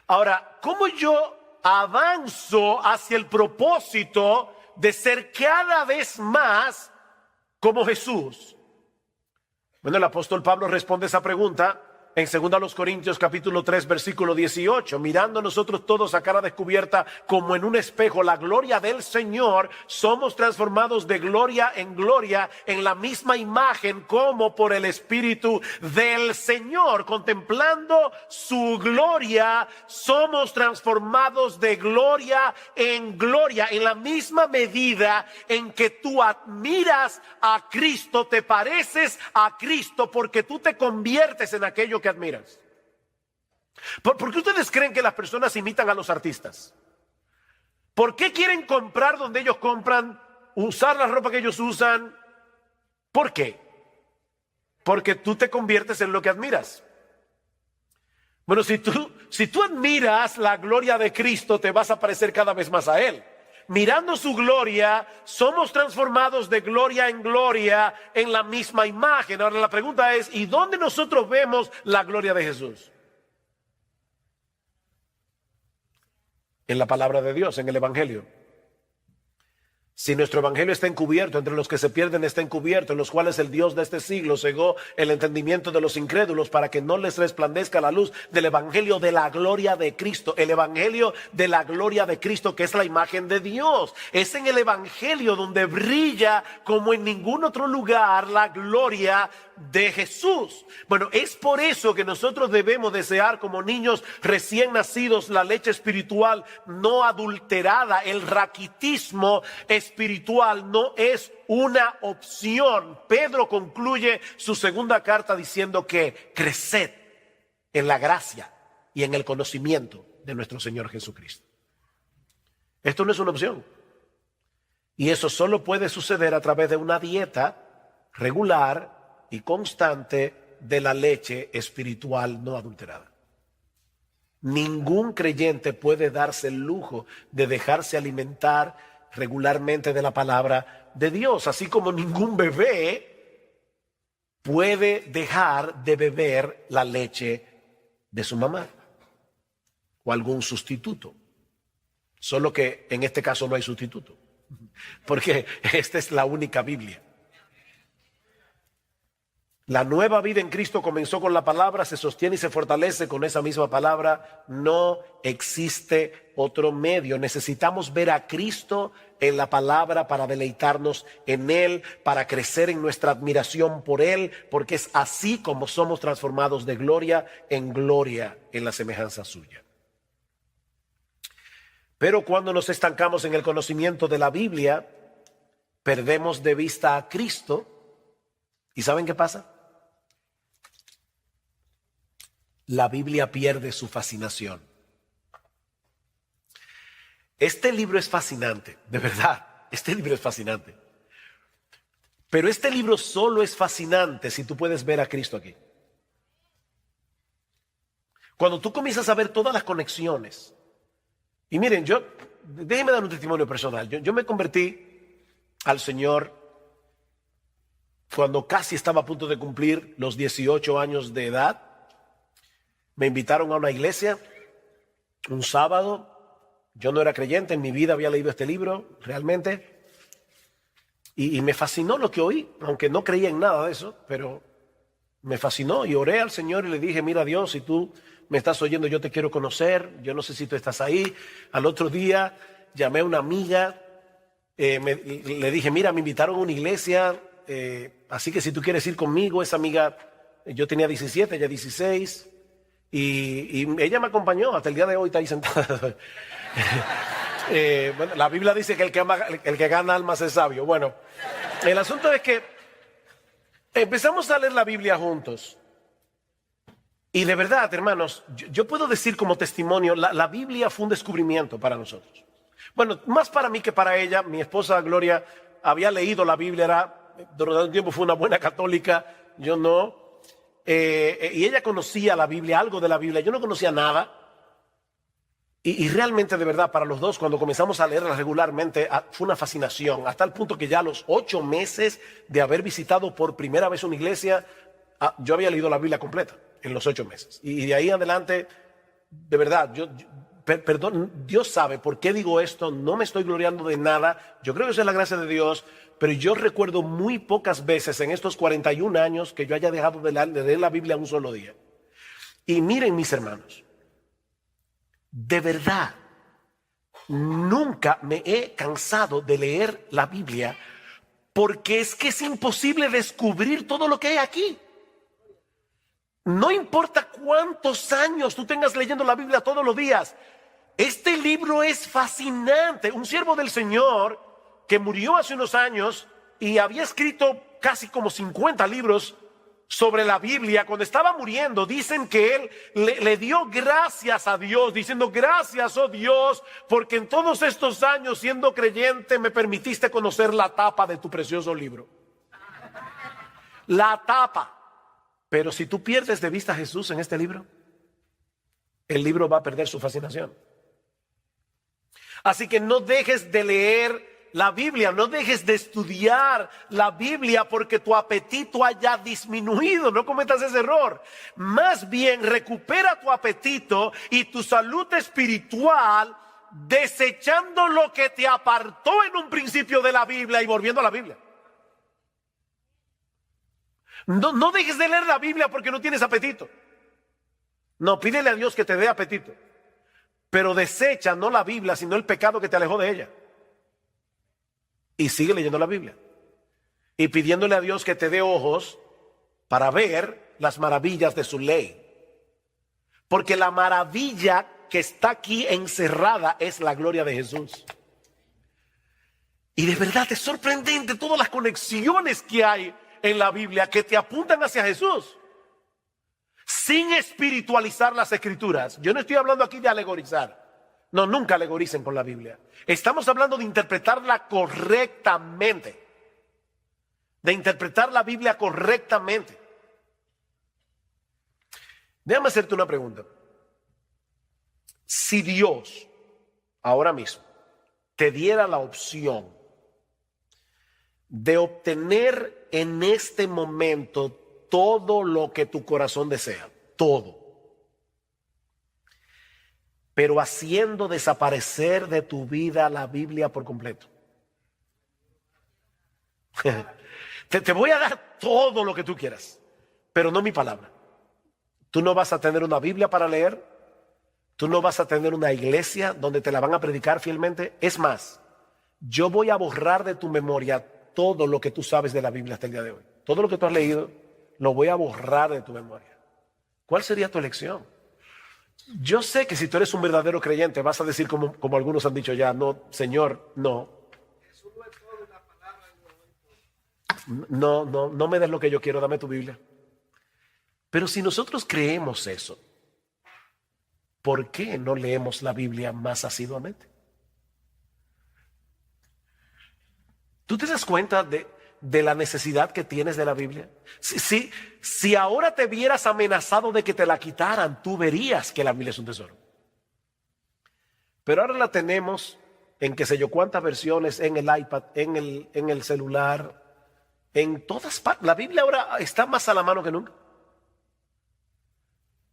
Ahora, ¿cómo yo avanzo hacia el propósito de ser cada vez más como Jesús? Bueno, el apóstol Pablo responde esa pregunta en 2 Corintios capítulo 3 versículo 18. Mirando nosotros todos a cara descubierta como en un espejo la gloria del Señor, somos transformados de gloria en la misma imagen como por el Espíritu del Señor. Contemplando su gloria, somos transformados de gloria, en la misma medida en que tú admiras a Cristo, te pareces a Cristo porque tú te conviertes en aquello que admiras. ¿Por qué ustedes creen que las personas imitan a los artistas? ¿Por qué quieren comprar donde ellos compran, usar la ropa que ellos usan? ¿Por qué? Porque tú te conviertes en lo que admiras. Bueno, si tú admiras la gloria de Cristo, te vas a parecer cada vez más a Él. Mirando su gloria, somos transformados de gloria en la misma imagen. Ahora la pregunta es, ¿y dónde nosotros vemos la gloria de Jesús? En la palabra de Dios, en el Evangelio. Si nuestro evangelio está encubierto, entre los que se pierden está encubierto, en los cuales el Dios de este siglo cegó el entendimiento de los incrédulos para que no les resplandezca la luz del evangelio de la gloria de Cristo. El evangelio de la gloria de Cristo, que es la imagen de Dios. Es en el evangelio donde brilla como en ningún otro lugar la gloria de Jesús. Bueno, es por eso que nosotros debemos desear como niños recién nacidos la leche espiritual no adulterada. El raquitismo espiritual no es una opción. Pedro concluye su segunda carta diciendo que creced en la gracia y en el conocimiento de nuestro Señor Jesucristo. Esto no es una opción. Y eso solo puede suceder a través de una dieta regular y constante de la leche espiritual no adulterada. Ningún creyente puede darse el lujo de dejarse alimentar regularmente de la palabra de Dios, así como ningún bebé puede dejar de beber la leche de su mamá o algún sustituto. Solo que en este caso no hay sustituto, porque esta es la única Biblia. La nueva vida en Cristo comenzó con la palabra, se sostiene y se fortalece con esa misma palabra. No existe otro medio. Necesitamos ver a Cristo en la palabra para deleitarnos en Él, para crecer en nuestra admiración por Él, porque es así como somos transformados de gloria en la semejanza suya. Pero cuando nos estancamos en el conocimiento de la Biblia, perdemos de vista a Cristo. ¿Y saben qué pasa? La Biblia pierde su fascinación. Este libro es fascinante, de verdad, este libro es fascinante. Pero este libro solo es fascinante si tú puedes ver a Cristo aquí. Cuando tú comienzas a ver todas las conexiones. Y miren, déjenme dar un testimonio personal. Yo me convertí al Señor cuando casi estaba a punto de cumplir los 18 años de edad. Me invitaron a una iglesia un sábado. Yo no era creyente, en mi vida había leído este libro realmente. Y me fascinó lo que oí, aunque no creía en nada de eso, pero Me fascinó y oré al Señor y le dije, mira Dios, si tú me estás oyendo, yo te quiero conocer, yo no sé si tú estás ahí. Al otro día llamé a una amiga, le dije, mira, me invitaron a una iglesia, así que si tú quieres ir conmigo. Esa amiga, yo tenía 17, ella 16, y ella me acompañó, hasta el día de hoy está ahí sentada. Bueno, la Biblia dice que el que gana almas es sabio. Bueno, el asunto es que empezamos a leer la Biblia juntos. Y de verdad, hermanos, yo puedo decir como testimonio, la Biblia fue un descubrimiento para nosotros. Bueno, más para mí que para ella. Mi esposa Gloria había leído la Biblia, durante un tiempo fue una buena católica, yo no. Y ella conocía la Biblia, algo de la Biblia, yo no conocía nada. Y realmente, de verdad, para los dos, cuando comenzamos a leerla regularmente, fue una fascinación, hasta el punto que ya a los 8 meses de haber visitado por primera vez una iglesia, yo había leído la Biblia completa en los 8 meses. Y de ahí en adelante, de verdad, perdón, Dios sabe por qué digo esto, no me estoy gloriando de nada, yo creo que eso es la gracia de Dios, pero yo recuerdo muy pocas veces en estos 41 años que yo haya dejado de leer la Biblia un solo día. Y miren, mis hermanos, de verdad, nunca me he cansado de leer la Biblia, porque es que es imposible descubrir todo lo que hay aquí. No importa cuántos años tú tengas leyendo la Biblia todos los días, este libro es fascinante. Un siervo del Señor que murió hace unos años y había escrito casi como 50 libros sobre la Biblia, cuando estaba muriendo, dicen que él le dio gracias a Dios, diciendo, gracias, oh Dios, porque en todos estos años siendo creyente me permitiste conocer la tapa de tu precioso libro. La tapa. Pero si tú pierdes de vista a Jesús en este libro, el libro va a perder su fascinación. Así que no dejes de leer la Biblia, no dejes de estudiar la Biblia porque tu apetito haya disminuido. No cometas ese error. Más bien recupera tu apetito y tu salud espiritual, desechando lo que te apartó en un principio de la Biblia y volviendo a la Biblia. No dejes de leer la Biblia porque no tienes apetito. No, pídele a Dios que te dé apetito, pero desecha no la Biblia, sino el pecado que te alejó de ella. Y sigue leyendo la Biblia y pidiéndole a Dios que te dé ojos para ver las maravillas de su ley. Porque la maravilla que está aquí encerrada es la gloria de Jesús. Y de verdad es sorprendente todas las conexiones que hay en la Biblia que te apuntan hacia Jesús, sin espiritualizar las Escrituras. Yo no estoy hablando aquí de alegorizar. No, nunca alegoricen con la Biblia. Estamos hablando de interpretarla correctamente. De interpretar la Biblia correctamente. Déjame hacerte una pregunta. Si Dios ahora mismo te diera la opción de obtener en este momento todo lo que tu corazón desea, todo, pero haciendo desaparecer de tu vida la Biblia por completo. Te voy a dar todo lo que tú quieras, pero no mi palabra. Tú no vas a tener una Biblia para leer, tú no vas a tener una iglesia donde te la van a predicar fielmente. Es más, yo voy a borrar de tu memoria todo lo que tú sabes de la Biblia hasta el día de hoy. Todo lo que tú has leído, lo voy a borrar de tu memoria. ¿Cuál sería tu elección? Yo sé que si tú eres un verdadero creyente vas a decir como algunos han dicho ya, no, Señor, no. No me des lo que yo quiero, dame tu Biblia. Pero si nosotros creemos eso, ¿por qué no leemos la Biblia más asiduamente? ¿Tú te das cuenta de la necesidad que tienes de la Biblia? Si ahora te vieras amenazado de que te la quitaran, tú verías que la Biblia es un tesoro. Pero ahora la tenemos en qué sé yo cuántas versiones, en el iPad, en el celular, en todas partes. La Biblia ahora está más a la mano que nunca.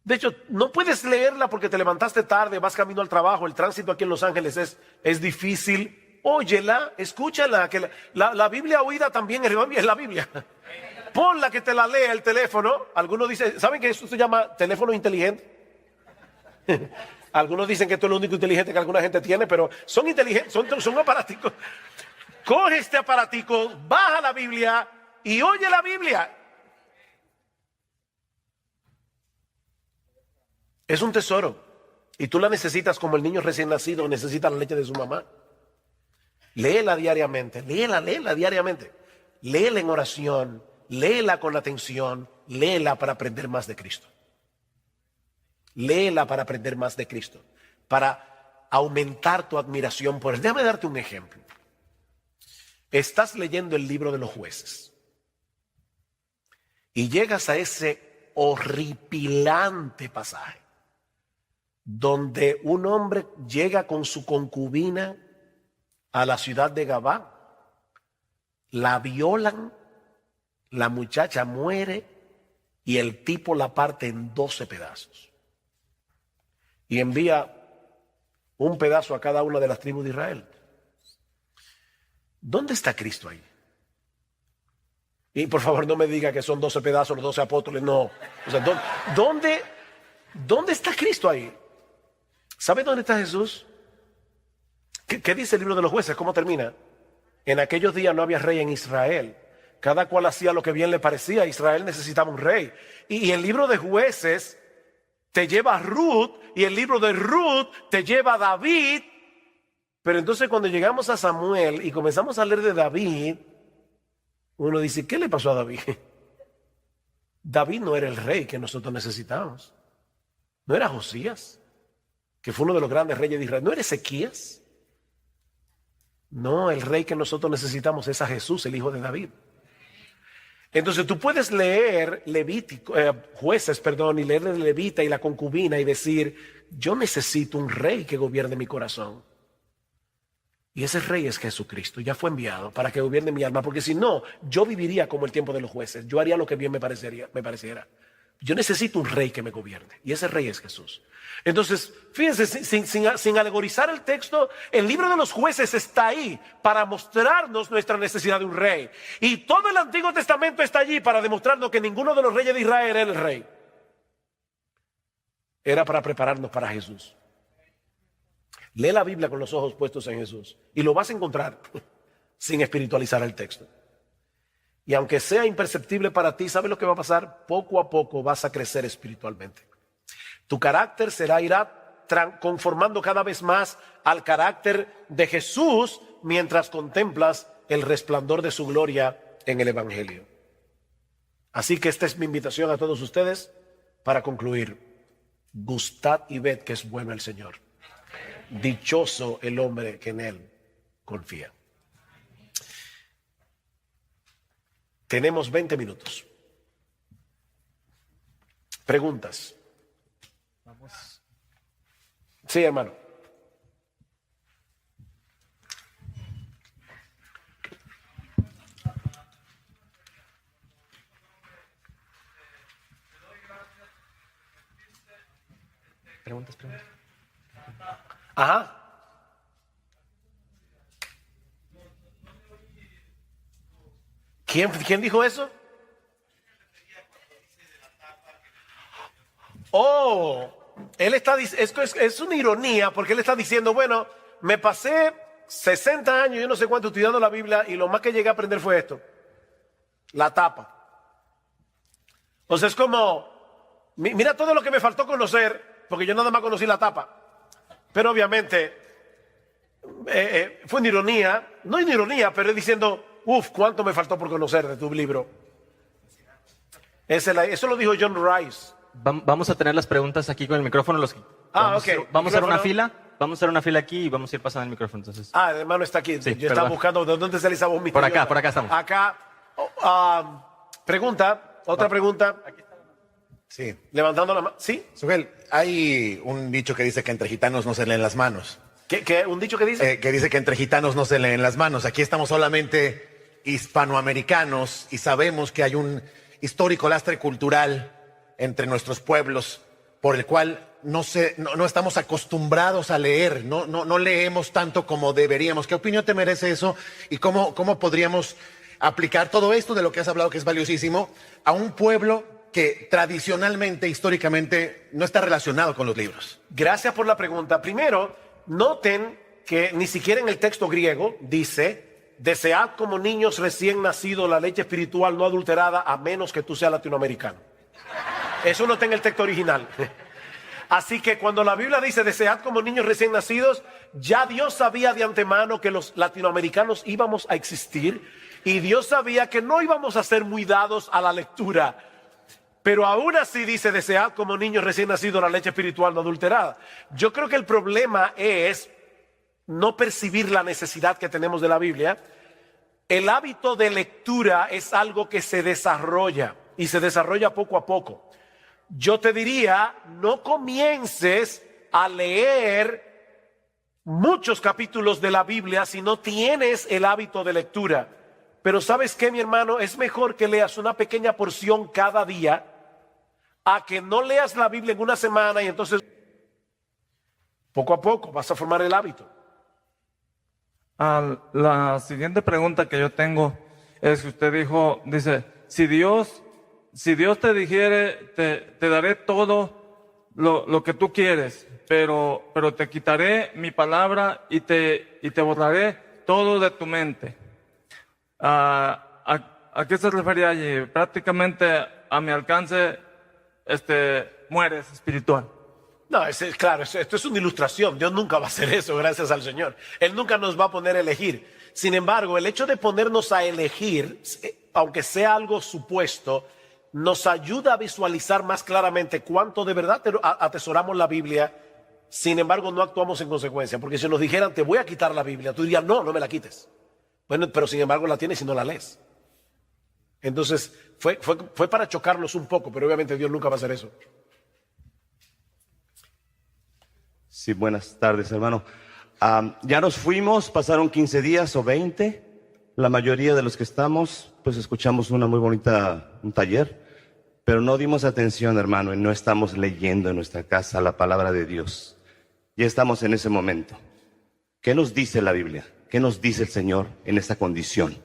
De hecho, no puedes leerla porque te levantaste tarde, vas camino al trabajo, el tránsito aquí en Los Ángeles es difícil. Óyela, escúchala, que la Biblia oída también es la Biblia. ponla que te la lea el teléfono. Algunos dicen, ¿saben que eso se llama teléfono inteligente? Algunos dicen que esto es lo único inteligente que alguna gente tiene, pero son inteligentes, son aparaticos. Coge este aparatico, baja la Biblia y oye la Biblia. Es un tesoro y tú la necesitas como el niño recién nacido necesita la leche de su mamá. Léela diariamente, léela diariamente. Léela en oración, léela con atención, léela para aprender más de Cristo. Léela para aprender más de Cristo, para aumentar tu admiración por Él. Déjame darte un ejemplo. Estás leyendo el libro de los Jueces y llegas a ese horripilante pasaje donde un hombre llega con su concubina a la ciudad de Gabá, la violan, la muchacha muere y el tipo la parte en 12 pedazos y envía un pedazo a cada una de las tribus de Israel. ¿Dónde está Cristo ahí? Y por favor no me diga que son 12 pedazos, los 12 apóstoles, no. O sea, ¿dónde está Cristo ahí? ¿Sabe dónde está Jesús? ¿Qué dice el libro de los Jueces? ¿Cómo termina? En aquellos días no había rey en Israel. Cada cual hacía lo que bien le parecía. Israel necesitaba un rey. Y el libro de Jueces te lleva a Ruth, y el libro de Ruth te lleva a David. Pero entonces cuando llegamos a Samuel y comenzamos a leer de David, uno dice, ¿qué le pasó a David? David no era el rey que nosotros necesitábamos. No era Josías, que fue uno de los grandes reyes de Israel. No era Ezequías. No, el rey que nosotros necesitamos es a Jesús, el hijo de David. Entonces tú puedes leer Jueces, y leer de Levita y la concubina y decir, yo necesito un rey que gobierne mi corazón. Y ese rey es Jesucristo, ya fue enviado para que gobierne mi alma, porque si no, yo viviría como el tiempo de los jueces, yo haría lo que bien me pareciera. Yo necesito un rey que me gobierne, y ese rey es Jesús. Entonces, fíjense, sin alegorizar el texto, el libro de los Jueces está ahí para mostrarnos nuestra necesidad de un rey. Y todo el Antiguo Testamento está allí para demostrarnos que ninguno de los reyes de Israel era el rey. Era para prepararnos para Jesús. Lee la Biblia con los ojos puestos en Jesús y lo vas a encontrar sin espiritualizar el texto. Y aunque sea imperceptible para ti, ¿sabes lo que va a pasar? Poco a poco vas a crecer espiritualmente. Tu carácter irá conformando cada vez más al carácter de Jesús mientras contemplas el resplandor de su gloria en el Evangelio. Así que esta es mi invitación a todos ustedes para concluir. Gustad y ved que es bueno el Señor. Dichoso el hombre que en Él confía. Tenemos 20 minutos. Preguntas. Vamos. Sí, hermano. Preguntas. Ajá. ¿Quién dijo eso? Oh, él está diciendo, es una ironía porque él está diciendo, bueno, me pasé 60 años, yo no sé cuánto estudiando la Biblia y lo más que llegué a aprender fue esto, la tapa. O sea, es como, mira todo lo que me faltó conocer porque yo nada más conocí la tapa. Pero obviamente fue una ironía, no una ironía, pero es diciendo, cuánto me faltó por conocer de tu libro. Eso lo dijo John Rice. Vamos a tener las preguntas aquí con el micrófono. Vamos a hacer una fila. Vamos a hacer una fila aquí y vamos a ir pasando el micrófono. Entonces. El hermano está aquí. Sí, yo estaba buscando de dónde sale esa voz misteriosa. Por acá estamos. Acá. Otra pregunta. Sí. Levantando la mano. ¿Sí? Sugel, hay un dicho que dice que entre gitanos no se leen las manos. ¿Qué? ¿Un dicho que dice? Que dice que entre gitanos no se leen las manos. Aquí estamos solamente hispanoamericanos y sabemos que hay un histórico lastre cultural entre nuestros pueblos por el cual no estamos acostumbrados a leer, no leemos tanto como deberíamos. ¿Qué opinión te merece eso? ¿Y cómo podríamos aplicar todo esto de lo que has hablado, que es valiosísimo, a un pueblo que tradicionalmente, históricamente, no está relacionado con los libros? Gracias por la pregunta. Primero, noten que ni siquiera en el texto griego dice: desead como niños recién nacidos la leche espiritual no adulterada, a menos que tú seas latinoamericano. Eso no está en el texto original. Así que cuando la Biblia dice desead como niños recién nacidos, ya Dios sabía de antemano que los latinoamericanos íbamos a existir, y Dios sabía que no íbamos a ser muy dados a la lectura. Pero aún así dice: desead como niños recién nacidos la leche espiritual no adulterada. Yo creo que el problema es no percibir la necesidad que tenemos de la Biblia. El hábito de lectura es algo que se desarrolla, y se desarrolla poco a poco. Yo te diría, no comiences a leer muchos capítulos de la Biblia si no tienes el hábito de lectura. Pero ¿sabes qué, mi hermano? Es mejor que leas una pequeña porción cada día a que no leas la Biblia en una semana y entonces poco a poco vas a formar el hábito. La siguiente pregunta que yo tengo es que usted dice, si Dios te dijere, te daré todo lo que tú quieres, pero te quitaré mi palabra y te borraré todo de tu mente. ¿A qué se refería allí? Prácticamente a mi alcance mueres espiritual. No, claro, esto es una ilustración. Dios nunca va a hacer eso, gracias al Señor. Él nunca nos va a poner a elegir. Sin embargo, el hecho de ponernos a elegir, aunque sea algo supuesto, nos ayuda a visualizar más claramente cuánto de verdad atesoramos la Biblia. Sin embargo, no actuamos en consecuencia, porque si nos dijeran te voy a quitar la Biblia, tú dirías no me la quites. Bueno, pero sin embargo la tienes y no la lees. Entonces fue para chocarnos un poco, pero obviamente Dios nunca va a hacer eso. Sí, buenas tardes, hermano. Ya nos fuimos, pasaron 15 días o 20. La mayoría de los que estamos, pues escuchamos un taller, pero no dimos atención, hermano, y no estamos leyendo en nuestra casa la palabra de Dios. Ya estamos en ese momento. ¿Qué nos dice la Biblia? ¿Qué nos dice el Señor en esta condición?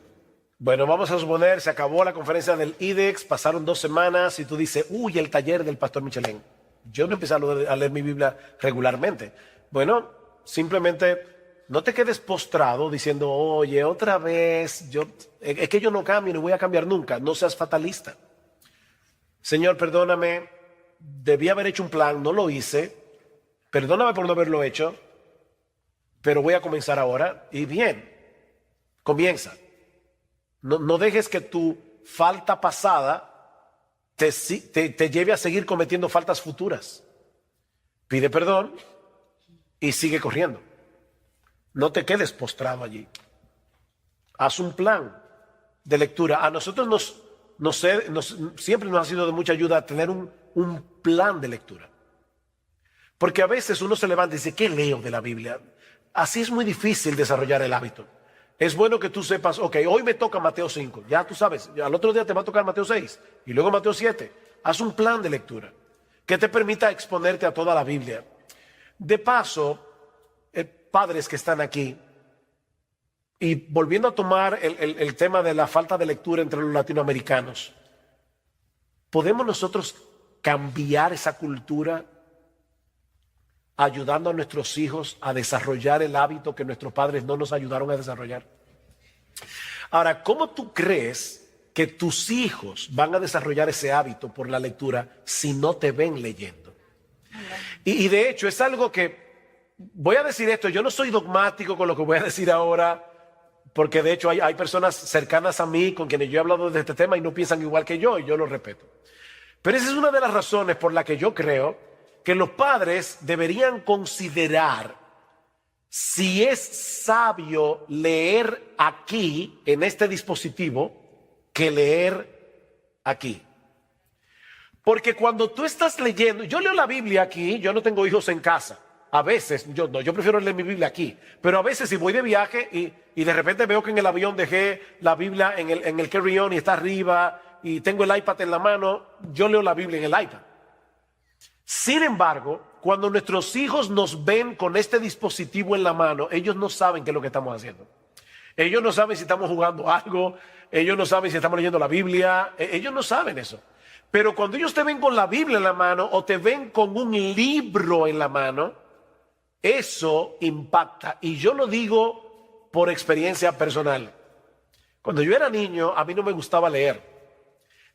Bueno, vamos a suponer, se acabó la conferencia del IDEX, pasaron 2 semanas y tú dices, el taller del pastor Michelén. Yo no empecé a leer mi Biblia regularmente. Bueno, simplemente no te quedes postrado diciendo, oye, otra vez, es que yo no cambio, no voy a cambiar nunca. No seas fatalista. Señor, perdóname, debí haber hecho un plan, no lo hice. Perdóname por no haberlo hecho, pero voy a comenzar ahora. Y bien, comienza. No dejes que tu falta pasada te lleve a seguir cometiendo faltas futuras. Pide perdón y sigue corriendo. No te quedes postrado allí. Haz un plan de lectura. A nosotros siempre nos ha sido de mucha ayuda tener un plan de lectura. Porque a veces uno se levanta y dice, ¿qué leo de la Biblia? Así es muy difícil desarrollar el hábito. Es bueno que tú sepas, hoy me toca Mateo 5, ya tú sabes, al otro día te va a tocar Mateo 6 y luego Mateo 7. Haz un plan de lectura que te permita exponerte a toda la Biblia. De paso, padres que están aquí, y volviendo a tomar el tema de la falta de lectura entre los latinoamericanos, ¿podemos nosotros cambiar esa cultura ayudando a nuestros hijos a desarrollar el hábito que nuestros padres no nos ayudaron a desarrollar? Ahora, ¿cómo tú crees que tus hijos van a desarrollar ese hábito por la lectura si no te ven leyendo? Y de hecho es algo que, voy a decir esto, yo no soy dogmático con lo que voy a decir ahora, porque de hecho hay personas cercanas a mí con quienes yo he hablado de este tema y no piensan igual que yo, y yo lo respeto. Pero esa es una de las razones por la que yo creo que los padres deberían considerar si es sabio leer aquí, en este dispositivo, que leer aquí. Porque cuando tú estás leyendo, yo leo la Biblia aquí, yo no tengo hijos en casa. A veces, yo prefiero leer mi Biblia aquí, pero a veces si voy de viaje y de repente veo que en el avión dejé la Biblia en el carry-on y está arriba y tengo el iPad en la mano, yo leo la Biblia en el iPad. Sin embargo, cuando nuestros hijos nos ven con este dispositivo en la mano, ellos no saben qué es lo que estamos haciendo. Ellos no saben si estamos jugando algo, ellos no saben si estamos leyendo la Biblia, ellos no saben eso. Pero cuando ellos te ven con la Biblia en la mano o te ven con un libro en la mano, eso impacta. Y yo lo digo por experiencia personal. Cuando yo era niño, a mí no me gustaba leer.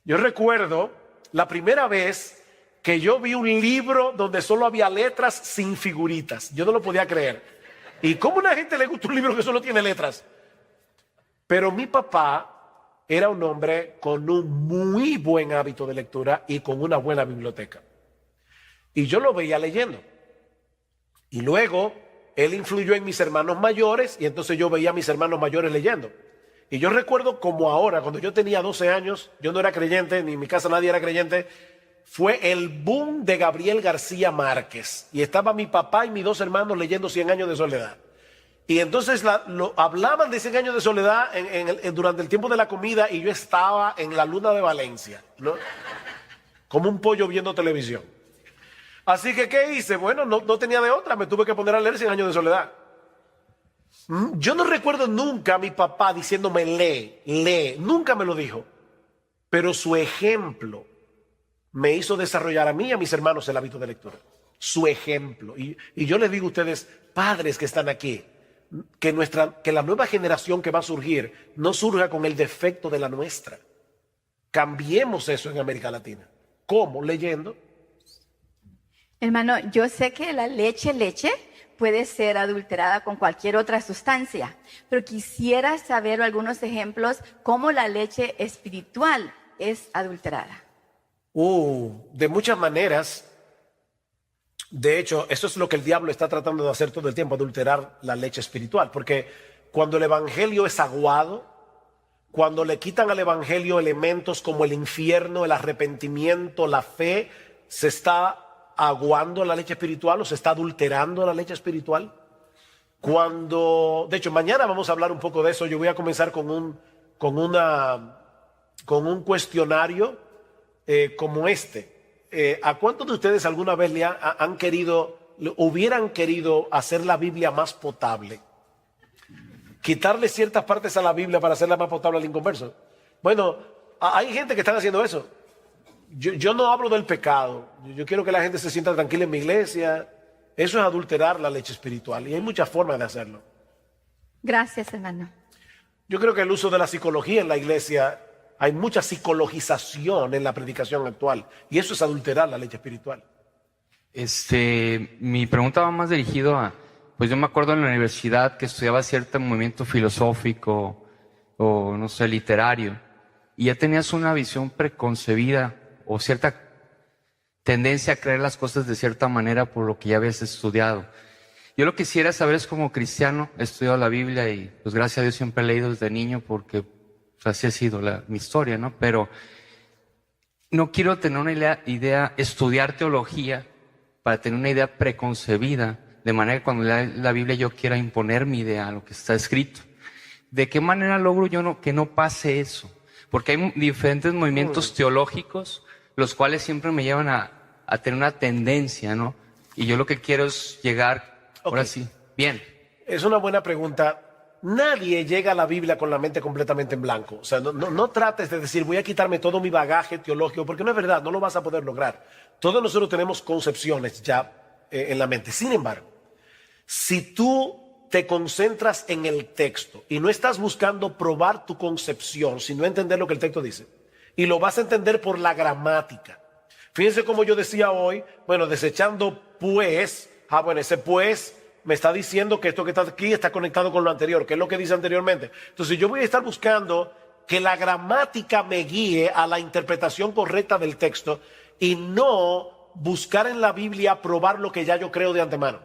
Yo recuerdo la primera vez que yo vi un libro donde solo había letras sin figuritas. Yo no lo podía creer. ¿Y cómo a una gente le gusta un libro que solo tiene letras? Pero mi papá era un hombre con un muy buen hábito de lectura y con una buena biblioteca. Y yo lo veía leyendo. Y luego él influyó en mis hermanos mayores y entonces yo veía a mis hermanos mayores leyendo. Y yo recuerdo como ahora, cuando yo tenía 12 años, yo no era creyente, ni en mi casa nadie era creyente, fue el boom de Gabriel García Márquez. Y estaba mi papá y mis 2 hermanos leyendo 100 años de soledad. Y entonces hablaban de 100 años de soledad durante el tiempo de la comida y yo estaba en la luna de Valencia, ¿no? Como un pollo viendo televisión. Así que, ¿qué hice? Bueno, no tenía de otra, me tuve que poner a leer 100 años de soledad. Yo no recuerdo nunca a mi papá diciéndome lee, nunca me lo dijo. Pero su ejemplo me hizo desarrollar a mí y a mis hermanos el hábito de lectura. Su ejemplo. Y yo les digo a ustedes, padres que están aquí, que la nueva generación que va a surgir no surja con el defecto de la nuestra. Cambiemos eso en América Latina. ¿Cómo? Leyendo. Hermano, yo sé que la leche puede ser adulterada con cualquier otra sustancia, pero quisiera saber algunos ejemplos cómo la leche espiritual es adulterada. De muchas maneras. De hecho, eso es lo que el diablo está tratando de hacer todo el tiempo, adulterar la leche espiritual. Porque cuando el evangelio es aguado, cuando le quitan al evangelio elementos como el infierno, el arrepentimiento, la fe, se está aguando la leche espiritual o se está adulterando la leche espiritual. De hecho, mañana vamos a hablar un poco de eso. Yo voy a comenzar con un cuestionario como este. ¿A cuántos de ustedes alguna vez hubieran querido hacer la Biblia más potable? Quitarle ciertas partes a la Biblia para hacerla más potable al inconverso. Bueno, hay gente que está haciendo eso. Yo no hablo del pecado. Yo quiero que la gente se sienta tranquila en mi iglesia. Eso es adulterar la leche espiritual y hay muchas formas de hacerlo. Gracias, hermano. Yo creo que el uso de la psicología en la iglesia, hay mucha psicologización en la predicación actual y eso es adulterar la leche espiritual. Mi pregunta va más dirigido a, pues yo me acuerdo en la universidad que estudiaba cierto movimiento filosófico o no sé, literario, y ya tenías una visión preconcebida o cierta tendencia a creer las cosas de cierta manera por lo que ya habías estudiado. Yo lo que quisiera saber es, como cristiano, he estudiado la Biblia y pues gracias a Dios siempre he leído desde niño porque pues, así ha sido mi historia, ¿no? Pero no quiero tener una idea, estudiar teología para tener una idea preconcebida, de manera que cuando lea la Biblia yo quiera imponer mi idea a lo que está escrito. ¿De qué manera logro yo que no pase eso? Porque hay diferentes movimientos teológicos, los cuales siempre me llevan a tener una tendencia, ¿no? Y yo lo que quiero es llegar, ahora sí, bien. Es una buena pregunta. Nadie llega a la Biblia con la mente completamente en blanco. O sea, no trates de decir, voy a quitarme todo mi bagaje teológico, porque no es verdad, no lo vas a poder lograr. Todos nosotros tenemos concepciones ya en la mente. Sin embargo, si tú te concentras en el texto y no estás buscando probar tu concepción, sino entender lo que el texto dice, y lo vas a entender por la gramática. Fíjense como yo decía hoy, bueno, desechando pues, bueno, ese pues me está diciendo que esto que está aquí está conectado con lo anterior, que es lo que dice anteriormente. Entonces yo voy a estar buscando que la gramática me guíe a la interpretación correcta del texto y no buscar en la Biblia probar lo que ya yo creo de antemano.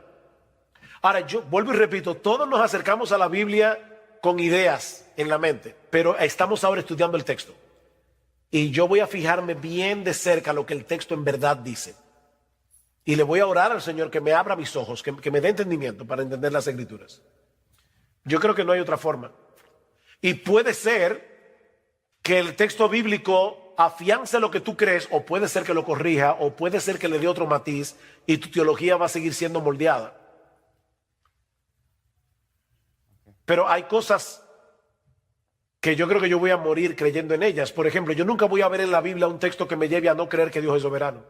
Ahora, yo vuelvo y repito, todos nos acercamos a la Biblia con ideas en la mente, pero estamos ahora estudiando el texto. Y yo voy a fijarme bien de cerca lo que el texto en verdad dice. Y le voy a orar al Señor que me abra mis ojos, que me dé entendimiento para entender las Escrituras. Yo creo que no hay otra forma. Y puede ser que el texto bíblico afiance lo que tú crees, o puede ser que lo corrija, o puede ser que le dé otro matiz y tu teología va a seguir siendo moldeada. Pero hay cosas que yo creo que yo voy a morir creyendo en ellas. Por ejemplo, yo nunca voy a ver en la Biblia un texto que me lleve a no creer que Dios es soberano.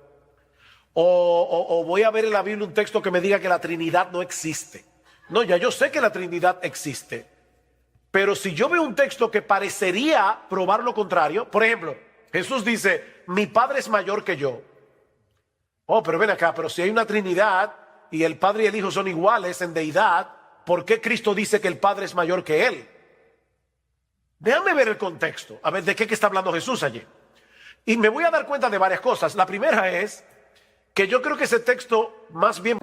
O voy a ver en la Biblia un texto que me diga que la Trinidad no existe. No, ya yo sé que la Trinidad existe. Pero si yo veo un texto que parecería probar lo contrario, por ejemplo, Jesús dice, mi Padre es mayor que yo. Oh, pero ven acá, pero si hay una Trinidad y el Padre y el Hijo son iguales en deidad, ¿por qué Cristo dice que el Padre es mayor que Él? Déjame ver el contexto, a ver de qué está hablando Jesús allí. Y me voy a dar cuenta de varias cosas. La primera es que yo creo que ese texto más bien